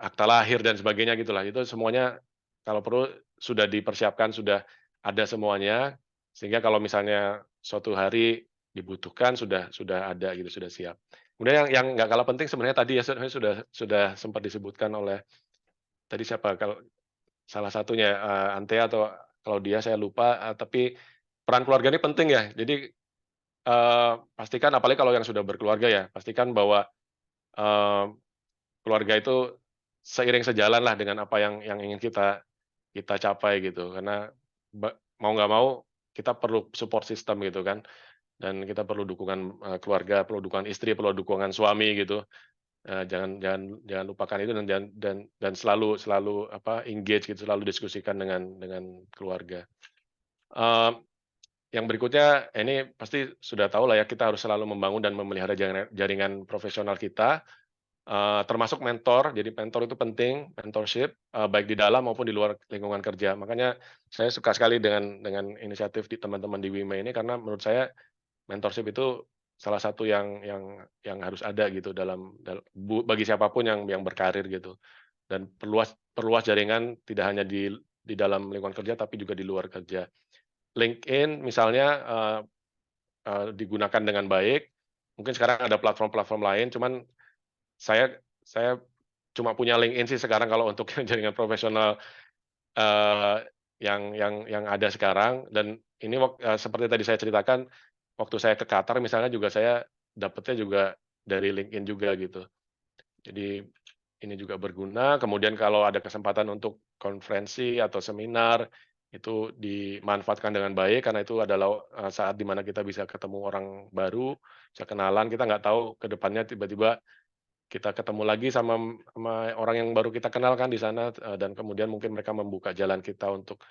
akta lahir dan sebagainya gitulah. Itu semuanya kalau perlu sudah dipersiapkan, sudah ada semuanya, sehingga kalau misalnya suatu hari dibutuhkan sudah ada gitu, sudah siap. Kemudian yang nggak kalah penting sebenarnya tadi ya sebenarnya sudah sempat disebutkan oleh tadi siapa, kalau salah satunya, Antea atau Claudia saya lupa, tapi peran keluarga ini penting ya. Jadi, pastikan apalagi kalau yang sudah berkeluarga ya, pastikan bahwa, eee, keluarga itu seiring sejalan lah dengan apa yang ingin kita kita capai gitu. Karena mau nggak mau kita perlu support system gitu kan, dan kita perlu dukungan, keluarga, perlu dukungan istri, perlu dukungan suami gitu. Jangan jangan jangan lupakan itu dan selalu selalu apa, engage gitu, selalu diskusikan dengan keluarga. Eee, yang berikutnya ini pasti sudah tahu lah ya, kita harus selalu membangun dan memelihara jaringan profesional kita, termasuk mentor. Jadi mentor itu penting, mentorship, baik di dalam maupun di luar lingkungan kerja. Makanya saya suka sekali dengan inisiatif di teman-teman di WIME ini karena menurut saya mentorship itu salah satu yang harus ada gitu bagi siapapun yang berkarir gitu, dan perluas perluas jaringan tidak hanya di dalam lingkungan kerja, tapi juga di luar kerja. LinkedIn misalnya, digunakan dengan baik, mungkin sekarang ada platform-platform lain, cuman saya cuma punya LinkedIn sih sekarang kalau untuk jaringan profesional, yang ada sekarang dan ini seperti tadi saya ceritakan, waktu saya ke Qatar misalnya juga saya dapetnya juga dari LinkedIn juga gitu. Jadi ini juga berguna, kemudian kalau ada kesempatan untuk konferensi atau seminar, itu dimanfaatkan dengan baik karena itu adalah, saat di mana kita bisa ketemu orang baru, bisa kenalan, kita nggak tahu ke depannya tiba-tiba kita ketemu lagi sama orang yang baru kita kenal kan di sana, dan kemudian mungkin mereka membuka jalan kita untuk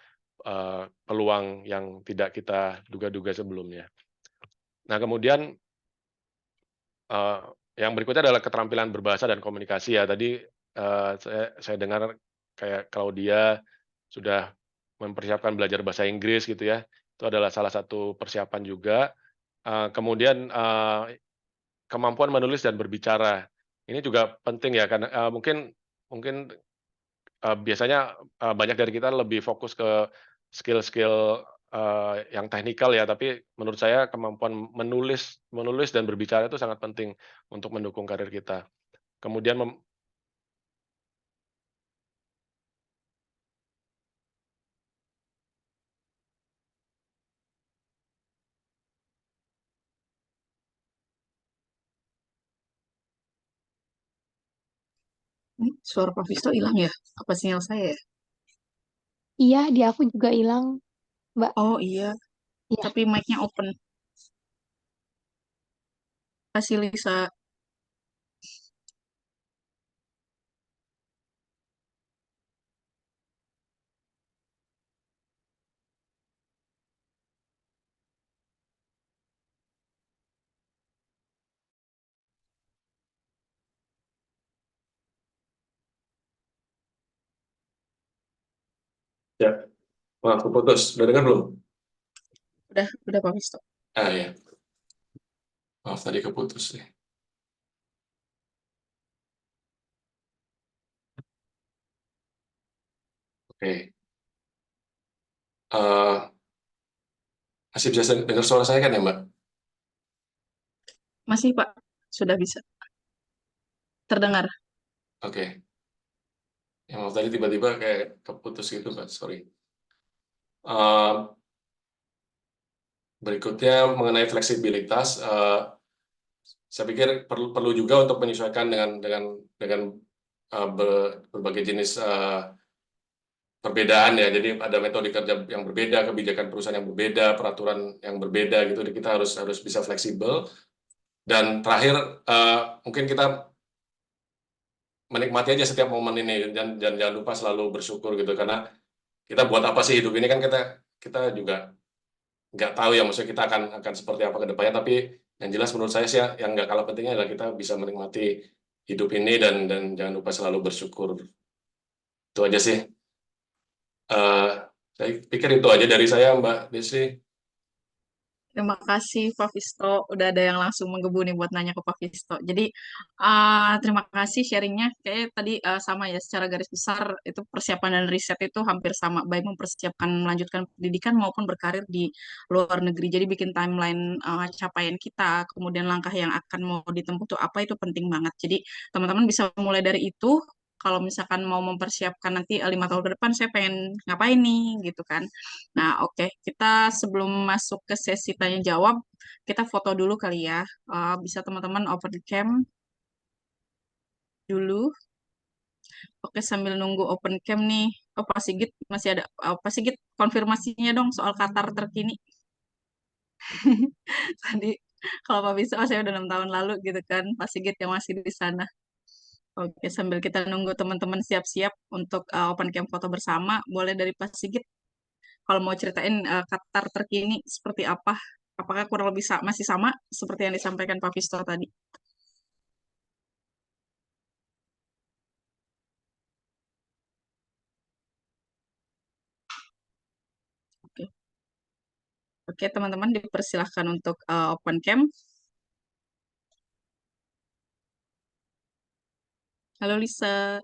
peluang yang tidak kita duga-duga sebelumnya. Nah, kemudian yang berikutnya adalah keterampilan berbahasa dan komunikasi ya. Tadi saya dengar kayak Claudia sudah mempersiapkan belajar bahasa Inggris gitu ya. Itu adalah salah satu persiapan juga. Kemudian kemampuan menulis dan berbicara. Ini juga penting ya karena mungkin biasanya banyak dari kita lebih fokus ke skill-skill yang teknikal ya, tapi menurut saya kemampuan menulis dan berbicara itu sangat penting untuk mendukung karir kita. Kemudian Suara Pak Visto hilang ya? Apa sinyal saya ya? Iya, di aku juga hilang, Mbak. Oh iya, Iya. tapi mic-nya open. Kasih Lisa. ya, maaf putus. Udah dengar belum? Udah Pak Visto. Ya. Maaf tadi keputus nih. Oke. Masih bisa dengar suara saya kan ya, Mbak? Masih Pak, sudah bisa. Terdengar. Oke. Ya, maaf tadi tiba-tiba kayak keputus gitu, Mbak. Sorry. Berikutnya mengenai fleksibilitas, saya pikir perlu juga untuk menyesuaikan dengan berbagai jenis perbedaan ya. Jadi ada metode kerja yang berbeda, kebijakan perusahaan yang berbeda, peraturan yang berbeda gitu. Jadi kita harus bisa fleksibel. Dan terakhir mungkin kita menikmati aja setiap momen ini dan jangan lupa selalu bersyukur gitu karena kita buat apa sih hidup ini kan kita juga nggak tahu ya maksudnya kita akan seperti apa ke depannya, tapi yang jelas menurut saya sih yang nggak kalah pentingnya adalah kita bisa menikmati hidup ini dan jangan lupa selalu bersyukur. Itu aja sih. Saya pikir itu aja dari saya, Mbak Desi. Terima kasih Pak Visto, udah ada yang langsung menggebu nih buat nanya ke Pak Visto. Jadi terima kasih sharingnya. Kayaknya tadi sama ya, secara garis besar itu persiapan dan riset itu hampir sama, baik mempersiapkan melanjutkan pendidikan maupun berkarir di luar negeri. Jadi bikin timeline capaian kita, kemudian langkah yang akan mau ditempuh tuh apa itu penting banget. Jadi teman-teman bisa mulai dari itu. Kalau misalkan mau mempersiapkan nanti 5 tahun ke depan saya pengen ngapain nih gitu kan. Nah, oke. Kita sebelum masuk ke sesi tanya jawab, kita foto dulu kali ya. Bisa teman-teman open cam dulu. Oke, sambil nunggu open cam nih. Oh, Pak Sigit masih ada. Pak Sigit konfirmasinya dong soal Qatar terkini. Tadi kalau Pak bisa, oh, saya udah 6 tahun lalu gitu kan. Pak Sigit yang masih di sana. Oke, sambil kita nunggu teman-teman siap-siap untuk open cam foto bersama, boleh dari Pak Sigit kalau mau ceritain Qatar terkini seperti apa? Apakah kurang lebih masih sama seperti yang disampaikan Pak Visto tadi? Oke, Oke teman-teman dipersilahkan untuk open cam. Halo Lisa.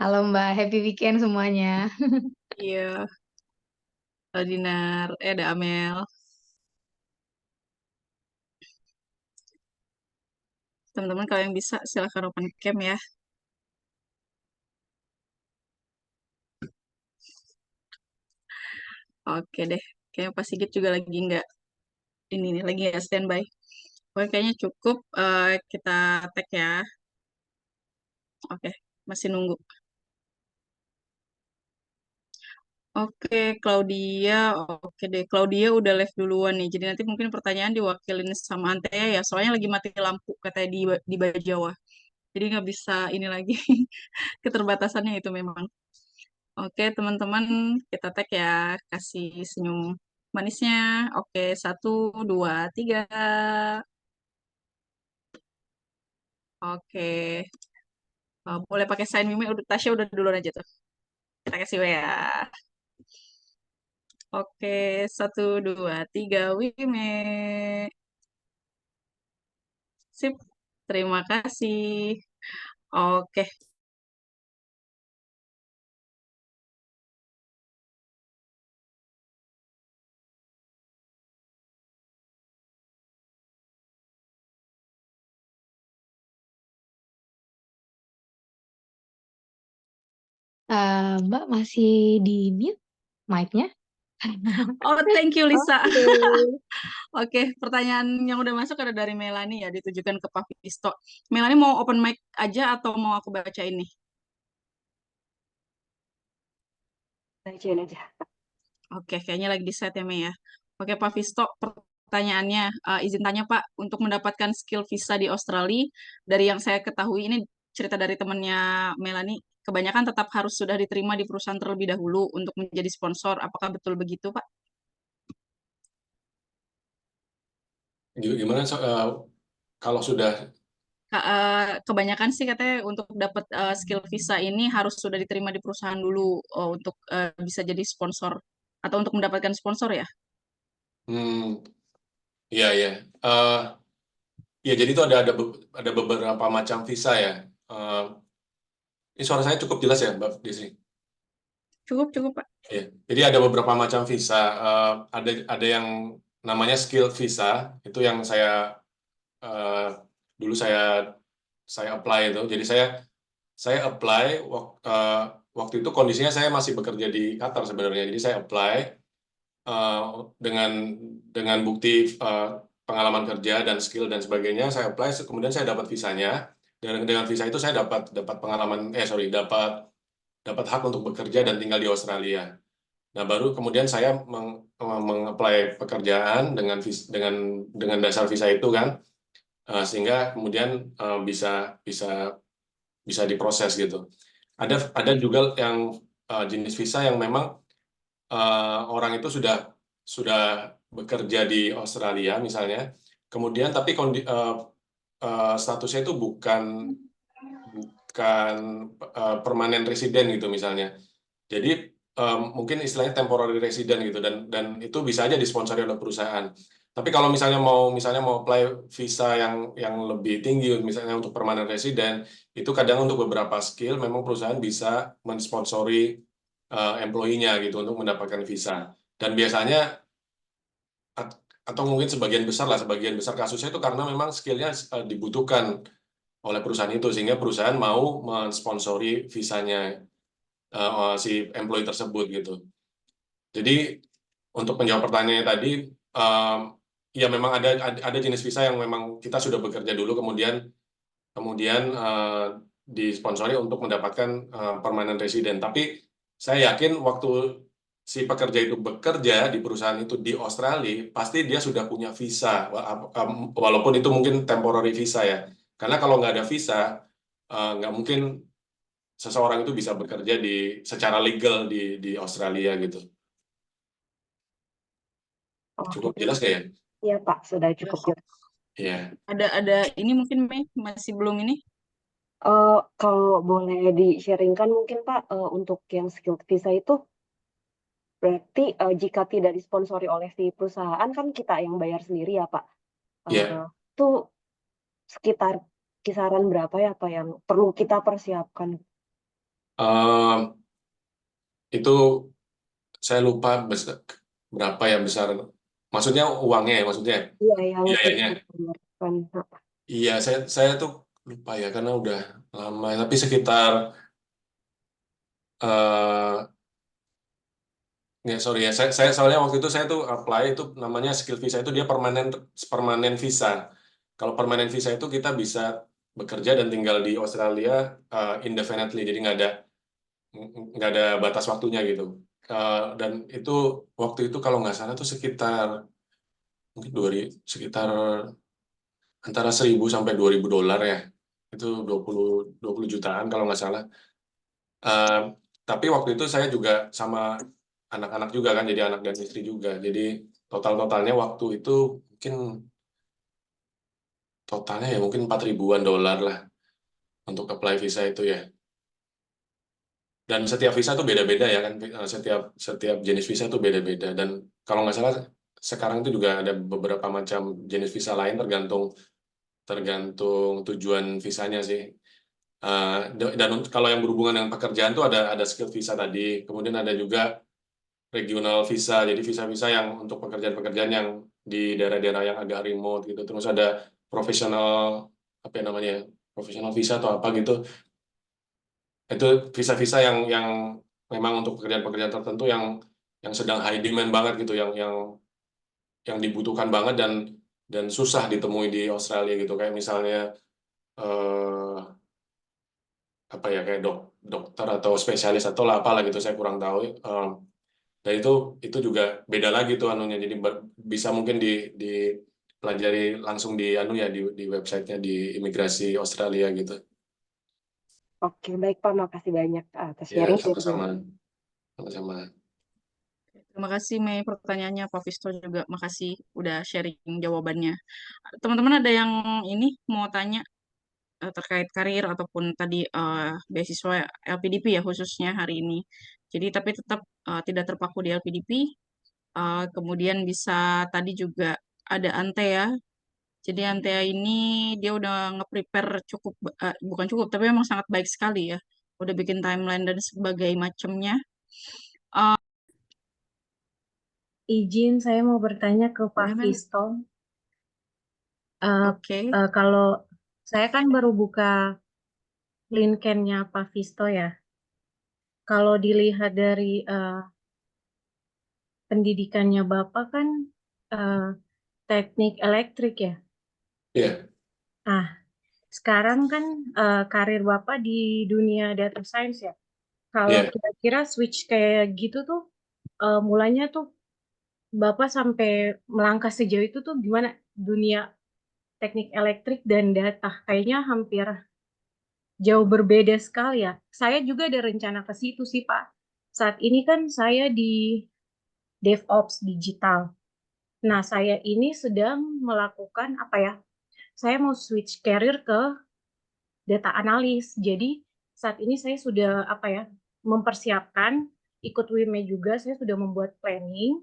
Halo Mbak, happy weekend semuanya. Iya, ada Dinar, ada Amel. Teman-teman kalau yang bisa silahkan open cam ya. Oke deh, kayaknya Pak Sigit juga lagi nggak ini nih, lagi nggak standby. Oke, kayaknya cukup kita tag ya. Oke, masih nunggu. Oke, Claudia, oke deh. Claudia udah live duluan nih. Jadi nanti mungkin pertanyaan diwakilin sama Antea ya. Soalnya lagi mati lampu katanya di Bajawa. Jadi nggak bisa ini lagi. Keterbatasannya itu memang. Oke, teman-teman, kita tag ya. Kasih senyum manisnya. Oke, 1, 2, 3. Oke. Boleh pakai sign meme. Tasya udah duluan aja tuh. Kita kasih ya. Oke, 1, 2, 3. Wime. Sip. Terima kasih. Oke. Mbak masih di mute mic-nya? Oh, thank you, Lisa. Oke. Oke, pertanyaan yang udah masuk ada dari Melani ya, ditujukan ke Pak Visto. Melani mau open mic aja atau mau aku baca ini? Bacain aja. Oke, kayaknya lagi di set ya, Mei ya. Oke, Pak Visto, pertanyaannya, izin tanya Pak, untuk mendapatkan skill visa di Australia, dari yang saya ketahui ini cerita dari temannya Melani, kebanyakan tetap harus sudah diterima di perusahaan terlebih dahulu untuk menjadi sponsor. Apakah betul begitu, Pak? Gimana kalau sudah Kebanyakan sih katanya untuk dapat skill visa ini harus sudah diterima di perusahaan dulu untuk bisa jadi sponsor atau untuk mendapatkan sponsor ya. iya ya. Ya jadi itu ada beberapa macam visa ya. Ini suara saya cukup jelas ya, Mbak Desi? Cukup Pak. Iya. Jadi ada beberapa macam visa. Ada yang namanya skill visa, itu yang dulu saya apply itu. Jadi saya apply waktu itu kondisinya saya masih bekerja di Qatar sebenarnya. Jadi saya apply dengan bukti pengalaman kerja dan skill dan sebagainya. Saya apply, kemudian saya dapat visanya. Dan dengan visa itu saya dapat pengalaman, dapat hak untuk bekerja dan tinggal di Australia. Nah, baru kemudian saya mengapply pekerjaan dengan dasar visa itu kan, sehingga kemudian bisa diproses gitu. Ada juga yang jenis visa yang memang orang itu sudah bekerja di Australia misalnya, kemudian tapi statusnya itu bukan permanent resident gitu misalnya. Jadi mungkin istilahnya temporary resident gitu, dan itu bisa aja disponsori oleh perusahaan. Tapi kalau misalnya mau apply visa yang lebih tinggi misalnya untuk permanent resident, itu kadang untuk beberapa skill memang perusahaan bisa mensponsori employee-nya gitu untuk mendapatkan visa. Dan biasanya atau mungkin sebagian besar kasusnya itu karena memang skill-nya dibutuhkan oleh perusahaan itu, sehingga perusahaan mau mensponsori visanya si employee tersebut gitu. Jadi untuk menjawab pertanyaannya tadi, ya memang ada jenis visa yang memang kita sudah bekerja dulu, kemudian disponsori untuk mendapatkan permanent resident. Tapi saya yakin waktu si pekerja itu bekerja di perusahaan itu di Australia, pasti dia sudah punya visa, walaupun itu mungkin temporary visa ya. Karena kalau nggak ada visa, nggak mungkin seseorang itu bisa bekerja secara legal di Australia gitu. Cukup jelas nggak ya? Iya Pak, sudah cukup jelas. Iya. Ada ini mungkin Mei masih belum ini. Kalau boleh di-sharingkan mungkin Pak, untuk yang skill visa itu berarti jika tidak disponsori oleh si perusahaan kan kita yang bayar sendiri ya Pak. Iya. Itu sekitar kisaran berapa ya Pak yang perlu kita persiapkan? Itu saya lupa berapa ya besar. Maksudnya uangnya ya maksudnya? Iya, yang Biayanya. dibayarkan. Iya, saya tuh lupa ya karena udah lama, tapi sekitar sorry ya, saya soalnya waktu itu saya tuh apply itu namanya skill visa, itu dia permanen visa. Kalau permanen visa itu kita bisa bekerja dan tinggal di Australia indefinitely, jadi nggak ada batas waktunya gitu. dan itu waktu itu kalau nggak salah tuh sekitar mungkin sekitar antara 1.000 sampai 2.000 dolar ya, itu 20 jutaan kalau nggak salah. Tapi waktu itu saya juga sama anak-anak juga kan, jadi anak dan istri juga, jadi totalnya waktu itu mungkin totalnya ya mungkin 4.000-an dolar lah untuk apply visa itu ya. Dan setiap visa tuh beda-beda ya kan, setiap jenis visa tuh beda-beda. Dan kalau nggak salah sekarang itu juga ada beberapa macam jenis visa lain tergantung tujuan visanya sih. Dan kalau yang berhubungan dengan pekerjaan tuh ada skill visa tadi, kemudian ada juga regional visa, jadi visa-visa yang untuk pekerjaan-pekerjaan yang di daerah-daerah yang agak remote gitu. Terus ada profesional apa ya namanya, profesional visa atau apa gitu. Itu visa-visa yang memang untuk pekerjaan-pekerjaan tertentu yang sedang high demand banget gitu, yang dibutuhkan banget dan susah ditemui di Australia gitu, kayak misalnya apa ya, kayak dokter atau spesialis atau apalah gitu, saya kurang tahu. Dan itu juga beda lagi tuh anunya, jadi bisa mungkin dipelajari langsung di di websitenya di imigrasi Australia gitu. Oke, baik Pak, makasih banyak atas Ya, sharing-sharingnya. sama-sama. Terima kasih Mei pertanyaannya, Pak Visto juga makasih udah sharing jawabannya. Teman-teman ada yang ini mau tanya terkait karir ataupun tadi beasiswa LPDP ya khususnya hari ini. Jadi tapi tetap tidak terpaku di LPDP. Kemudian bisa tadi juga ada Antea. Jadi Antea ini dia udah nge-prepare cukup, bukan cukup, tapi memang sangat baik sekali ya. Udah bikin timeline dan sebagainya macamnya. Izin, saya mau bertanya ke Pak Boleh, Mel? Visto. Oke. Kalau saya kan baru buka LinkedIn-nya Pak Visto ya. Kalau dilihat dari pendidikannya Bapak kan teknik elektrik ya. Iya. Nah, sekarang kan karir Bapak di dunia data science ya. Kalau Iya. kira-kira switch kayak gitu tuh mulanya tuh Bapak sampai melangkah sejauh itu tuh gimana dunia teknik elektrik dan data? Kayaknya hampir jauh berbeda sekali ya. Saya juga ada rencana ke situ sih, Pak. Saat ini kan saya di DevOps digital. Nah, saya ini sedang melakukan apa ya? Saya mau switch career ke data analis. Jadi, saat ini saya sudah apa ya? Mempersiapkan ikut WIME juga, saya sudah membuat planning.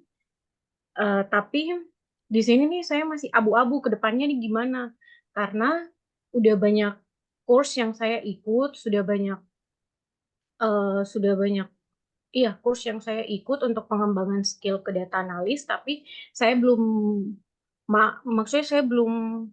Tapi di sini nih saya masih abu-abu ke depannya nih gimana? Karena udah banyak course yang saya ikut, sudah banyak course yang saya ikut untuk pengembangan skill ke data analis, tapi saya belum maksudnya saya belum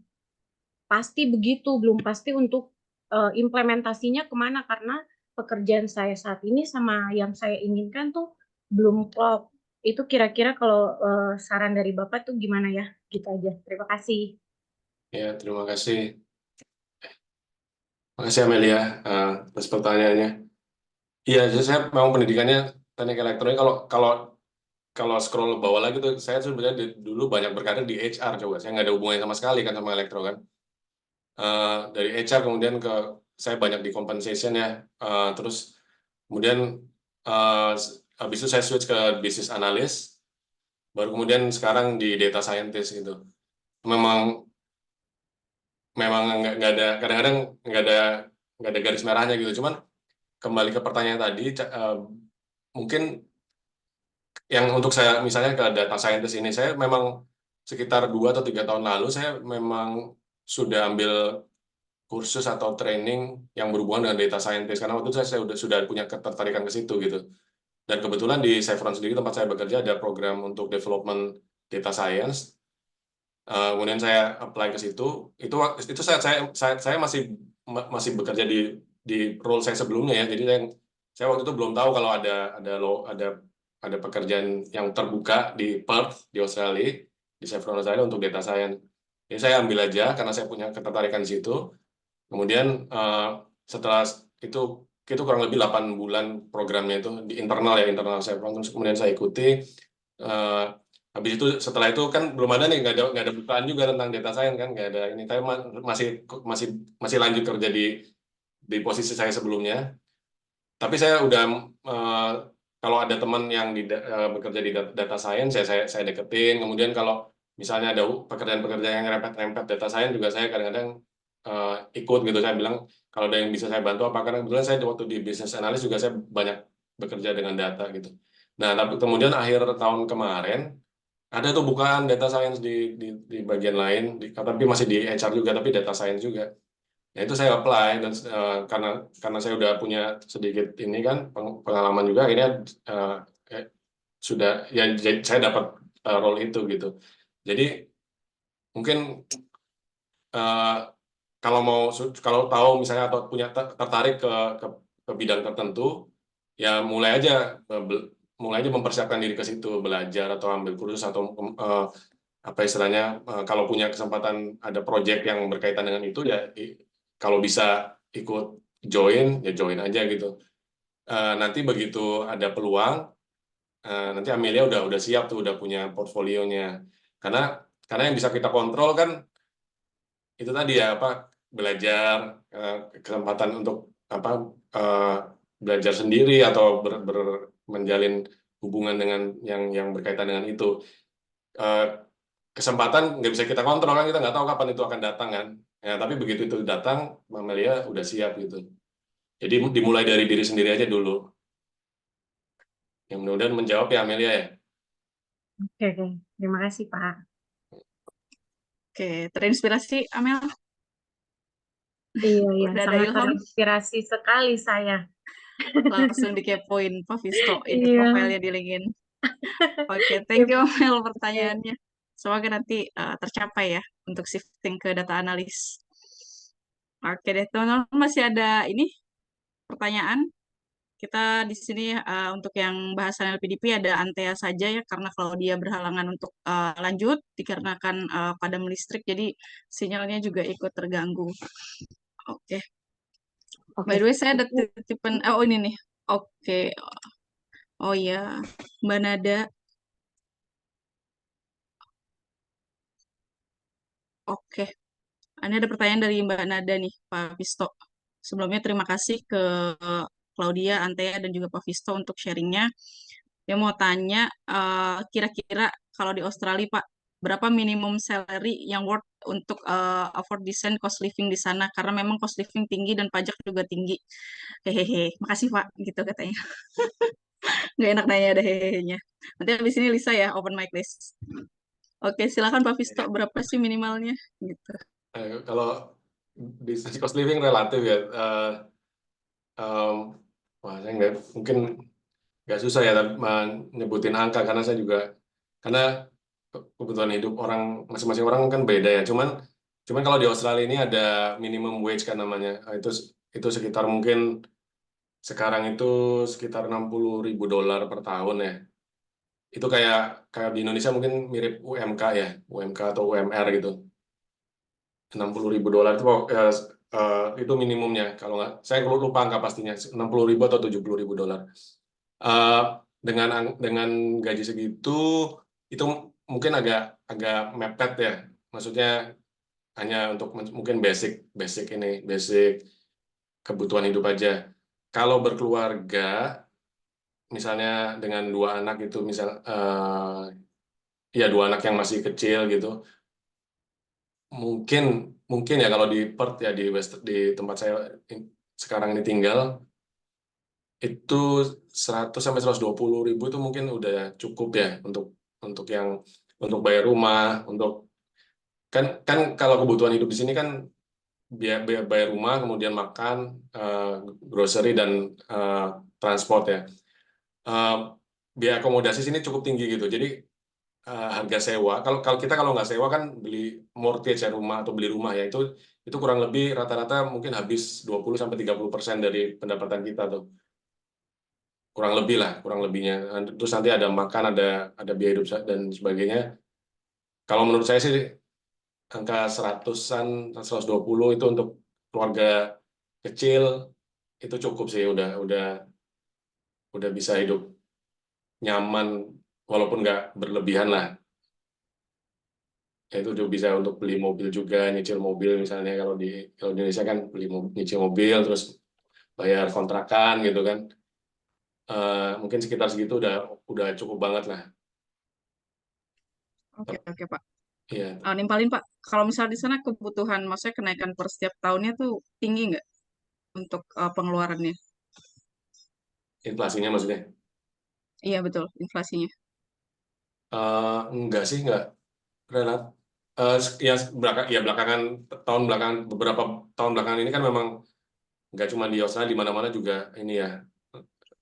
belum pasti untuk implementasinya kemana karena pekerjaan saya saat ini sama yang saya inginkan tuh belum klop. Itu kira-kira kalau saran dari Bapak tuh gimana ya? Gitu aja. Terima kasih. Ya, terima kasih. Makasih Amelia atas pertanyaannya. Iya, jadi saya memang pendidikannya teknik elektronik. Kalau scroll ke bawah lagi tuh, saya sebenarnya dulu banyak berkarir di HR coba. Saya nggak ada hubungannya sama sekali kan sama elektro kan. Dari HR kemudian saya banyak di compensation ya. Terus kemudian habis itu saya switch ke business analyst. Baru kemudian sekarang di data scientist gitu. Memang nggak ada, kadang-kadang nggak ada garis merahnya gitu. Cuman kembali ke pertanyaan tadi, mungkin yang untuk saya misalnya ke data scientist ini, saya memang sekitar 2 atau 3 tahun lalu saya memang sudah ambil kursus atau training yang berhubungan dengan data scientist, karena waktu itu saya sudah punya ketertarikan ke situ gitu. Dan kebetulan di Chevron sendiri tempat saya bekerja ada program untuk development data science. Kemudian saya apply ke situ. Itu saya masih bekerja di role saya sebelumnya ya. Jadi saya waktu itu belum tahu kalau ada pekerjaan yang terbuka di Perth di Australia, di Chevron Australia untuk data science. Jadi saya ambil aja karena saya punya ketertarikan di situ. Kemudian setelah itu itu kurang lebih 8 bulan programnya itu di internal ya, internal saya, terus kemudian saya ikuti. Habis itu setelah itu kan belum ada nih, nggak ada bukaan juga tentang data science kan, nggak ada ini. Saya masih lanjut kerja di posisi saya sebelumnya. Tapi saya udah kalau ada teman yang bekerja di data science, saya deketin. Kemudian kalau misalnya ada pekerjaan-pekerjaan yang rempet-rempet data science juga saya kadang-kadang ikut gitu. Saya bilang kalau ada yang bisa saya bantu apa, karena kebetulan saya waktu di business analyst juga saya banyak bekerja dengan data gitu. Nah, tapi kemudian akhir tahun kemarin ada tuh bukaan data science di bagian lain, tapi masih di HR juga, tapi data science juga. Ya itu saya apply, dan karena saya udah punya sedikit ini kan pengalaman juga, akhirnya sudah ya saya dapat role itu gitu. Jadi mungkin kalau tahu misalnya atau punya tertarik ke bidang tertentu, ya mulai aja mempersiapkan diri ke situ, belajar atau ambil kursus atau apa istilahnya, kalau punya kesempatan ada project yang berkaitan dengan itu ya kalau bisa ikut join ya join aja gitu. Nanti begitu ada peluang, nanti Amelia udah siap tuh, udah punya portfolionya, karena yang bisa kita kontrol kan itu tadi ya, apa, belajar, kesempatan untuk apa, belajar sendiri atau menjalin hubungan dengan yang berkaitan dengan itu. Kesempatan nggak bisa kita kontrol kan, kita nggak tahu kapan itu akan datang kan ya, tapi begitu itu datang Amelia udah siap gitu. Jadi dimulai dari diri sendiri aja dulu. Yang mudah-mudahan menjawab ya Amelia ya. Oke, terima kasih Pak. Oke, terinspirasi Amel? Iya, Udah ada sangat ilham, terinspirasi sekali saya. langsung dikepoin Pak Visto, ini Iya. profilnya di LinkedIn. Oke, thank you Amel pertanyaannya. Semoga nanti tercapai ya untuk shifting ke data analis. Oke deh, teman-teman, masih ada ini pertanyaan? Kita di sini untuk yang bahasan LPDP ada Antea saja ya, karena kalau dia berhalangan untuk lanjut dikarenakan padam listrik, jadi sinyalnya juga ikut terganggu. Oke. By the way, saya ada titipan, oh ini nih. Oke. Oh ya, Mbak Nada. Oke. Ini ada pertanyaan dari Mbak Nada nih, Pak Visto. Sebelumnya terima kasih ke Claudia, Antea, dan juga Pak Visto untuk sharingnya. Dia mau tanya, kira-kira kalau di Australia, Pak, berapa minimum salary yang worth untuk afford desain cost living di sana? Karena memang cost living tinggi dan pajak juga tinggi. Hehehe, makasih Pak, gitu katanya. Nggak enak nanya ada hehehenya. Nanti habis ini Lisa ya, open mic list. Oke, silakan Pak Visto, berapa sih minimalnya? Gitu. Kalau di cost living relatif ya, wah saya mungkin nggak susah ya menyebutin angka, karena saya juga, karena kebutuhan hidup orang masing-masing orang kan beda ya. Cuman kalau di Australia ini ada minimum wage kan namanya, itu sekitar mungkin sekarang itu sekitar $60.000 per tahun ya. Itu kayak di Indonesia mungkin mirip UMK ya, UMK atau UMR gitu. $60.000 itu minimumnya, kalau nggak, saya lupa angka pastinya, $60.000 atau $70.000. Dengan gaji segitu itu mungkin agak mepet ya, maksudnya hanya untuk mungkin basic kebutuhan hidup aja. Kalau berkeluarga misalnya dengan 2 anak itu, ya 2 anak yang masih kecil gitu, mungkin ya kalau di Perth ya, di tempat saya sekarang ini tinggal, itu 100 sampai 120.000 itu mungkin udah cukup ya untuk bayar rumah, untuk kan kalau kebutuhan hidup di sini kan bayar rumah, kemudian makan, grocery, dan transport ya. Biaya akomodasi sini cukup tinggi gitu, jadi harga sewa, kalau nggak sewa kan beli mortgage ya, rumah atau beli rumah ya, itu kurang lebih rata-rata mungkin habis 20-30% dari pendapatan kita tuh, kurang lebihnya. Terus nanti ada makan, ada biaya hidup dan sebagainya. Kalau menurut saya sih angka 100-an, 120 itu untuk keluarga kecil itu cukup sih, udah bisa hidup nyaman walaupun nggak berlebihan lah. Ya, itu udah bisa untuk beli mobil juga, nyicil mobil misalnya. Kalau di Indonesia kan nyicil mobil terus bayar kontrakan gitu kan. Mungkin sekitar segitu udah cukup banget lah. Oke, Pak. Iya. Nimpalin, Pak. Kalau misalnya di sana kebutuhan, maksudnya kenaikan per setiap tahunnya tuh tinggi nggak untuk pengeluarannya? Inflasinya maksudnya? Iya, betul, inflasinya. Enggak sih, enggak. Ya belakangan beberapa tahun belakangan ini kan memang nggak cuma di Australia, di mana-mana juga ini ya,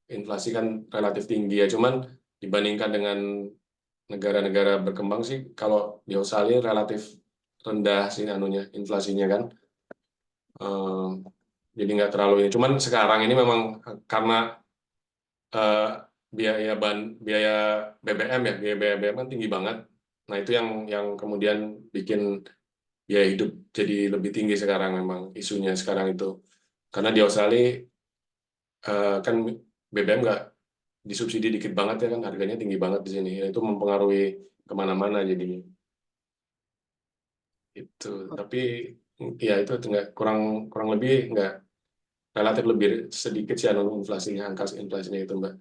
inflasi kan relatif tinggi ya. Cuman dibandingkan dengan negara-negara berkembang sih, kalau di Australia relatif rendah sih inflasinya kan. Jadi nggak terlalu ini. Cuman sekarang ini memang karena biaya BBM ya, biaya BBM kan tinggi banget. Nah, itu yang kemudian bikin biaya hidup jadi lebih tinggi sekarang, memang isunya sekarang itu. Karena di Australia kan BBM nggak disubsidi dikit banget ya kan, harganya tinggi banget di sini. Itu mempengaruhi kemana-mana jadinya. Itu. Tapi ya itu nggak kurang lebih nggak, relatif lebih sedikit sih inflasinya, angka inflasinya itu, Mbak.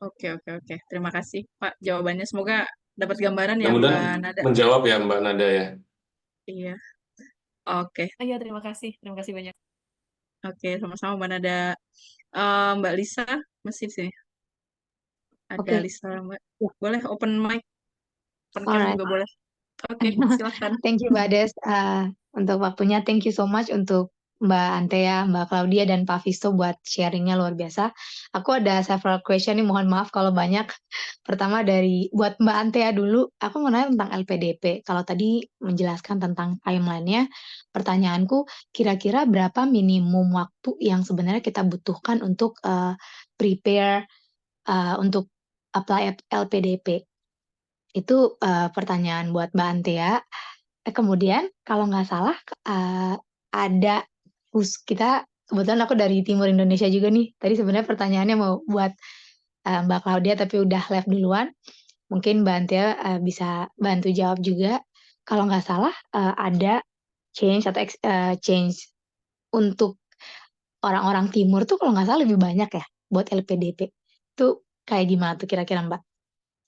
Oke. Terima kasih, Pak, jawabannya. Semoga dapat gambaran ya, Mudah-mudahan Mbak Nada. menjawab ya, Mbak Nada ya. Iya. Oke. Iya, terima kasih banyak. Oke, sama-sama Mbak Nada. Mbak Lisa masih di sini. Ada Oke. Lisa, Mbak. Ya. Boleh open mic, open cam Alright. juga boleh. Oke, silakan. Thank you Mbak Des untuk waktunya. Thank you so much untuk Mbak Antea, Mbak Claudia, dan Pak Visto buat sharingnya luar biasa. Aku ada several question nih, mohon maaf kalau banyak. Pertama buat Mbak Antea dulu, aku mau nanya tentang LPDP. Kalau tadi menjelaskan tentang timeline-nya, pertanyaanku kira-kira berapa minimum waktu yang sebenarnya kita butuhkan untuk prepare untuk apply LPDP? Itu pertanyaan buat Mbak Antea. Kemudian kalau nggak salah ada kita kebetulan aku dari timur Indonesia juga nih. Tadi sebenarnya pertanyaannya mau buat Mbak Claudia tapi udah left duluan. Mungkin Mbak Antea bisa bantu jawab juga. Kalau nggak salah ada change atau change untuk orang-orang timur tuh kalau nggak salah lebih banyak ya buat LPDP. Itu kayak gimana tuh kira-kira Mbak?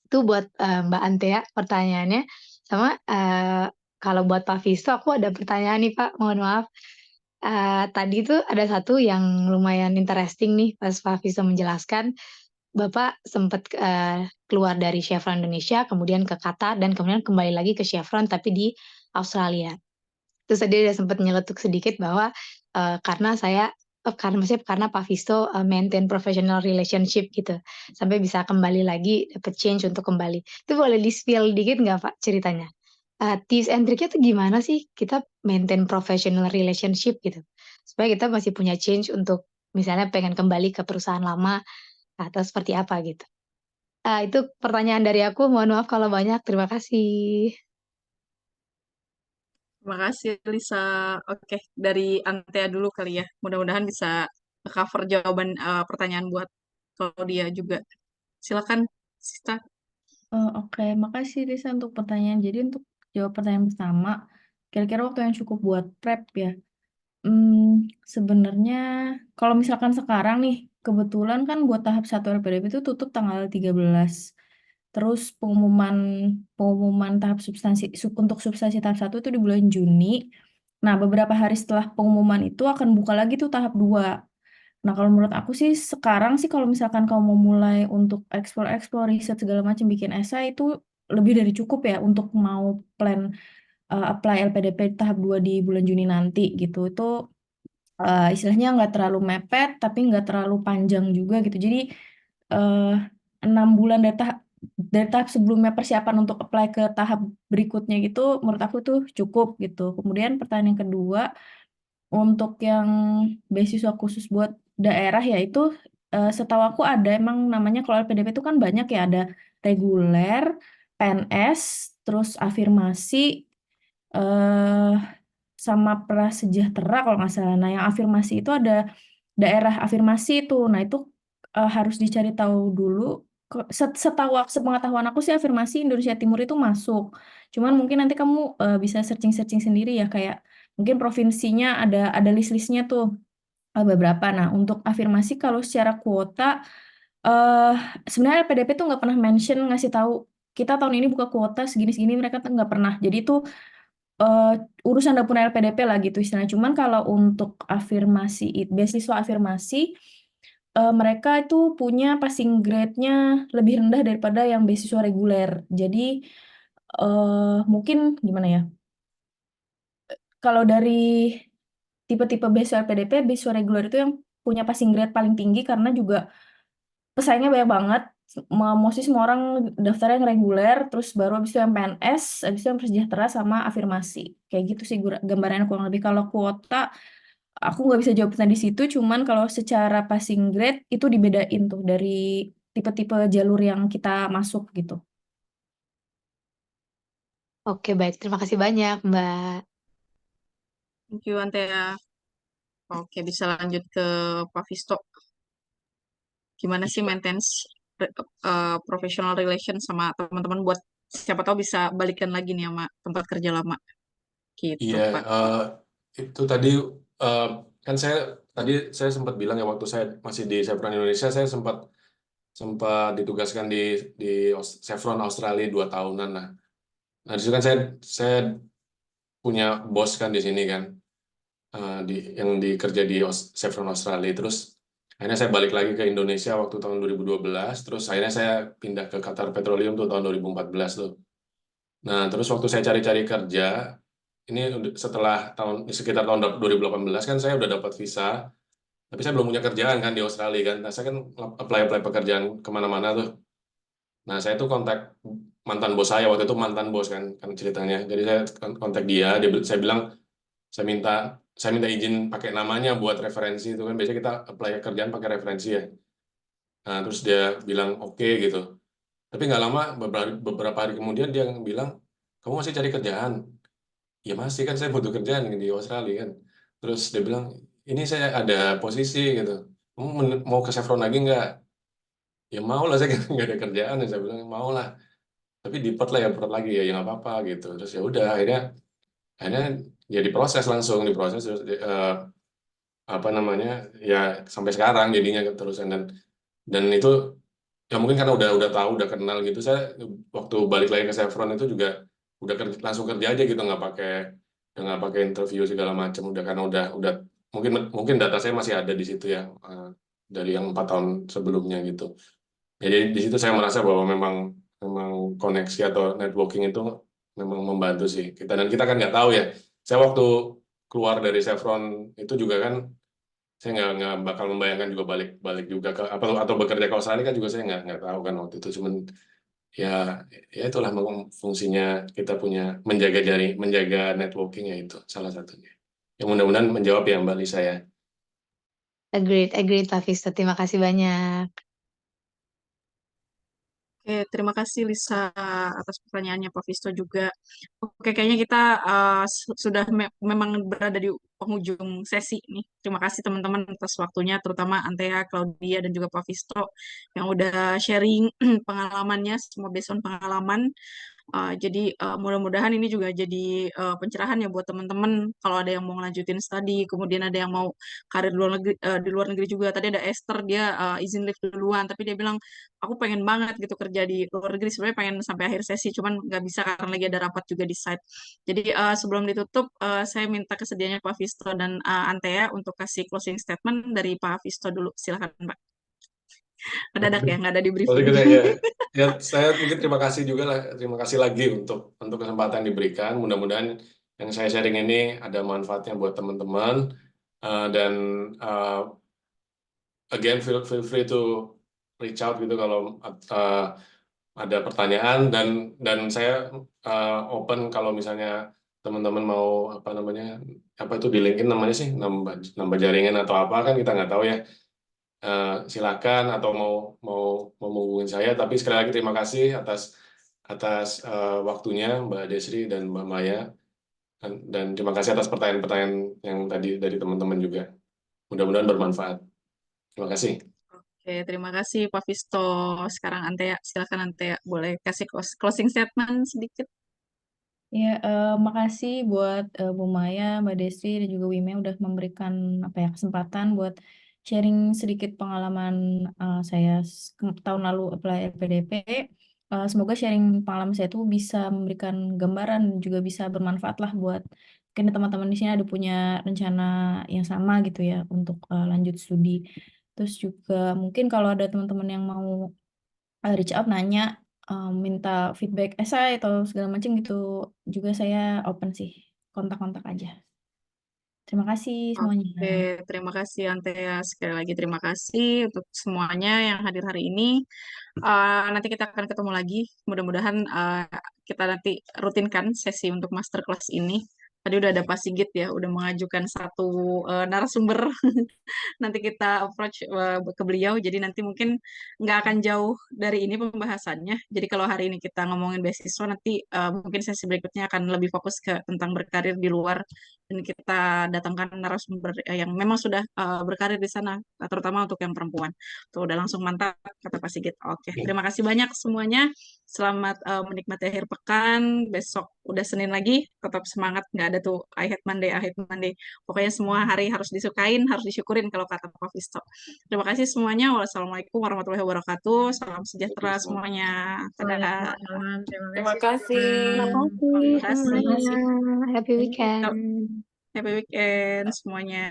Itu buat Mbak Antea pertanyaannya. Sama kalau buat Pak Visto, aku ada pertanyaan nih Pak, mohon maaf. Tadi tuh ada satu yang lumayan interesting nih pas Pak Visto menjelaskan. Bapak sempat keluar dari Chevron Indonesia, kemudian ke Qatar, dan kemudian kembali lagi ke Chevron tapi di Australia. Terus tadi ada sempat nyeletuk sedikit bahwa karena Pak Visto maintain professional relationship gitu, sampai bisa kembali lagi dapat change untuk kembali. Itu boleh di-spill dikit nggak Pak ceritanya? Tips and triknya tuh gimana sih kita maintain professional relationship gitu, supaya kita masih punya change untuk misalnya pengen kembali ke perusahaan lama atau seperti apa gitu? Itu pertanyaan dari aku, mohon maaf kalau banyak. Terima kasih. Terima kasih, Lisa. Oke, dari Antea dulu kali ya. Mudah-mudahan bisa cover jawaban pertanyaan buat Claudia juga. Silakan, Sista. Oke, makasih Risa untuk pertanyaan. Jadi untuk jawab pertanyaan pertama, kira-kira waktu yang cukup buat prep ya. Sebenarnya kalau misalkan sekarang nih, kebetulan kan buat tahap 1 LPDP itu tutup tanggal 13. Terus pengumuman tahap untuk substansi tahap 1 itu di bulan Juni. Nah, beberapa hari setelah pengumuman itu akan buka lagi tuh tahap 2. Nah, kalau menurut aku sih sekarang sih kalau misalkan kamu mau mulai untuk explore riset segala macam bikin esai itu lebih dari cukup ya untuk mau plan apply LPDP tahap 2 di bulan Juni nanti gitu. Itu istilahnya nggak terlalu mepet tapi nggak terlalu panjang juga gitu. Jadi 6 bulan dari tahap sebelumnya persiapan untuk apply ke tahap berikutnya gitu menurut aku tuh cukup gitu. Kemudian pertanyaan yang kedua, untuk yang beasiswa khusus buat daerah ya itu setahu aku ada emang namanya, kalau LPDP itu kan banyak ya, ada reguler, PNS, terus afirmasi, sama prasejahtera kalau nggak salah. Nah, yang afirmasi itu ada daerah afirmasi itu. Nah, itu harus dicari tahu dulu. Sepengetahuan aku sih afirmasi Indonesia Timur itu masuk. Cuman mungkin nanti kamu bisa searching-searching sendiri ya, kayak mungkin provinsinya ada list-listnya tuh beberapa. Nah, untuk afirmasi kalau secara kuota eh sebenarnya LPDP tuh nggak pernah mention ngasih tahu kita tahun ini buka kuota segini-segini, mereka tuh nggak pernah. Jadi itu eh, urusan dapur LPDP lah gitu istilahnya. Cuman kalau untuk afirmasi, beasiswa afirmasi, mereka itu punya passing grade-nya lebih rendah daripada yang beasiswa reguler. Jadi mungkin gimana ya? Kalau dari tipe-tipe beasiswa LPDP, beasiswa reguler itu yang punya passing grade paling tinggi karena juga pesaingnya banyak banget. Mostly semua orang daftarnya yang reguler, terus baru habis itu yang PNS, habis itu yang prasejahtera sama afirmasi. Kayak gitu sih gambarannya kurang lebih. Kalau kuota, aku nggak bisa jawab tentang di situ, cuman kalau secara passing grade itu dibedain tuh dari tipe-tipe jalur yang kita masuk gitu. Oke, baik. Terima kasih banyak, Mbak. Thank you, Antea. Oke, bisa lanjut ke Pak Visto. Gimana sih maintenance professional relation sama teman-teman buat siapa tahu bisa balikan lagi nih sama tempat kerja lama. Gitu, Iya, Pak. itu tadi kan saya sempat bilang ya waktu saya masih di Chevron Indonesia, saya sempat ditugaskan di Chevron Australia 2 tahunan. Nah di situ kan saya punya bos kan di sini kan, yang dikerja di Chevron Australia. Terus akhirnya saya balik lagi ke Indonesia waktu tahun 2012. Terus akhirnya saya pindah ke Qatar Petroleum tuh tahun 2014 tuh. Nah terus waktu saya cari-cari kerja, ini setelah sekitar tahun 2018 kan saya udah dapat visa, tapi saya belum punya kerjaan kan di Australia kan. Nah saya kan apply pekerjaan kemana-mana tuh. Nah saya tuh kontak mantan bos saya waktu itu, mantan bos kan ceritanya. Jadi saya kontak saya bilang saya minta izin pakai namanya buat referensi itu kan, biasanya kita apply kerjaan pakai referensi ya. Nah terus dia bilang oke gitu. Tapi nggak lama, beberapa hari kemudian dia bilang, kamu masih cari kerjaan? Ya masih, kan saya butuh kerjaan di Australia kan. Terus dia bilang, ini saya ada posisi gitu, kamu mau ke Chevron lagi nggak? Ya mau lah, saya nggak ada kerjaan ya, saya bilang mau lah, tapi dipet lah ya, perut lagi ya, nggak apa-apa gitu. Terus ya udah, akhirnya ya diproses, langsung diproses, terus apa namanya ya sampai sekarang jadinya keterusan. Dan itu ya mungkin karena udah tahu, udah kenal gitu, saya waktu balik lagi ke Chevron itu juga udah langsung kerja aja gitu, nggak pakai interview segala macam, udah karena udah mungkin data saya masih ada di situ ya, dari yang 4 tahun sebelumnya gitu. Jadi di situ saya merasa bahwa memang koneksi atau networking itu memang membantu sih kita, dan kita kan nggak tahu ya. Saya waktu keluar dari Chevron itu juga kan, saya nggak bakal membayangkan juga balik juga ke atau bekerja ke Australia kan, juga saya nggak tahu kan waktu itu. Cuman ya itulah fungsinya kita punya menjaga networking, ya itu salah satunya. Yang mudah-mudahan menjawab ya Mbak Lisa ya. Agreed, Pak Visto. Terima kasih banyak. Oke, terima kasih Lisa atas pertanyaannya, Pak Visto juga. Oke, kayaknya kita sudah memang berada di penghujung sesi nih. Terima kasih teman-teman atas waktunya, terutama Antea, Claudia, dan juga Pak Visto yang udah sharing pengalamannya, semua based on pengalaman. Jadi mudah-mudahan ini juga jadi pencerahan ya buat teman-teman kalau ada yang mau ngelanjutin studi, kemudian ada yang mau karir di luar negeri juga. Tadi ada Esther, dia izin live duluan, tapi dia bilang aku pengen banget gitu kerja di luar negeri. Sebenarnya pengen sampai akhir sesi, cuman nggak bisa karena lagi ada rapat juga di site. Jadi sebelum ditutup, saya minta kesediaannya Pak Visto dan Antea untuk kasih closing statement dari Pak Visto dulu. Silakan, Pak. Mendadak ya, nggak ada di briefing. Ya, saya mungkin terima kasih lagi untuk kesempatan diberikan. Mudah-mudahan yang saya sharing ini ada manfaatnya buat teman-teman, dan again feel free to reach out gitu kalau ada pertanyaan, dan saya open kalau misalnya teman-teman mau apa itu di LinkedIn namanya sih, nambah jaringan atau apa, kan kita nggak tahu ya. Silakan, atau mau menghubungi saya. Tapi sekali lagi terima kasih atas waktunya Mbak Desri dan Mbak Maya, dan terima kasih atas pertanyaan-pertanyaan yang tadi dari teman-teman juga. Mudah-mudahan bermanfaat. Terima kasih. Oke, terima kasih Pak Visto. Sekarang Antea, silakan Antea, boleh kasih closing statement sedikit. Ya, makasih buat Bu Maya, Mbak Destri, dan juga Wime udah memberikan kesempatan buat sharing sedikit pengalaman saya tahun lalu apply LPDP. Semoga sharing pengalaman saya itu bisa memberikan gambaran, juga bisa bermanfaat lah buat mungkin teman-teman di sini ada punya rencana yang sama gitu ya untuk lanjut studi. Terus juga mungkin kalau ada teman-teman yang mau reach out nanya minta feedback esai atau segala macam gitu juga saya open sih, kontak-kontak aja. Terima kasih semuanya. Oke, terima kasih Antea. Sekali lagi terima kasih untuk semuanya yang hadir hari ini. Nanti kita akan ketemu lagi. Mudah-mudahan kita nanti rutinkan sesi untuk masterclass ini. Tadi udah ada Pak Sigit ya, udah mengajukan satu narasumber. Nanti kita approach ke beliau, jadi nanti mungkin nggak akan jauh dari ini pembahasannya. Jadi kalau hari ini kita ngomongin beasiswa, nanti mungkin sesi berikutnya akan lebih fokus ke tentang berkarir di luar, dan kita datangkan narasumber yang memang sudah berkarir di sana, terutama untuk yang perempuan. Tuh udah langsung mantap kata Pak Sigit. Oke, terima kasih banyak semuanya. Selamat menikmati akhir pekan. Besok udah Senin lagi, tetap semangat. Nggak ada tuh I hate Monday, I hate Monday. Pokoknya semua hari harus disukain, harus disyukurin kalau kata Pak Visto. Terima kasih semuanya. Wassalamualaikum warahmatullahi wabarakatuh. Salam sejahtera semuanya. Dadah. Waalaikumsalam. Terima kasih. Terima Terima kasih kasih. Semuanya. Happy weekend. Happy weekend semuanya.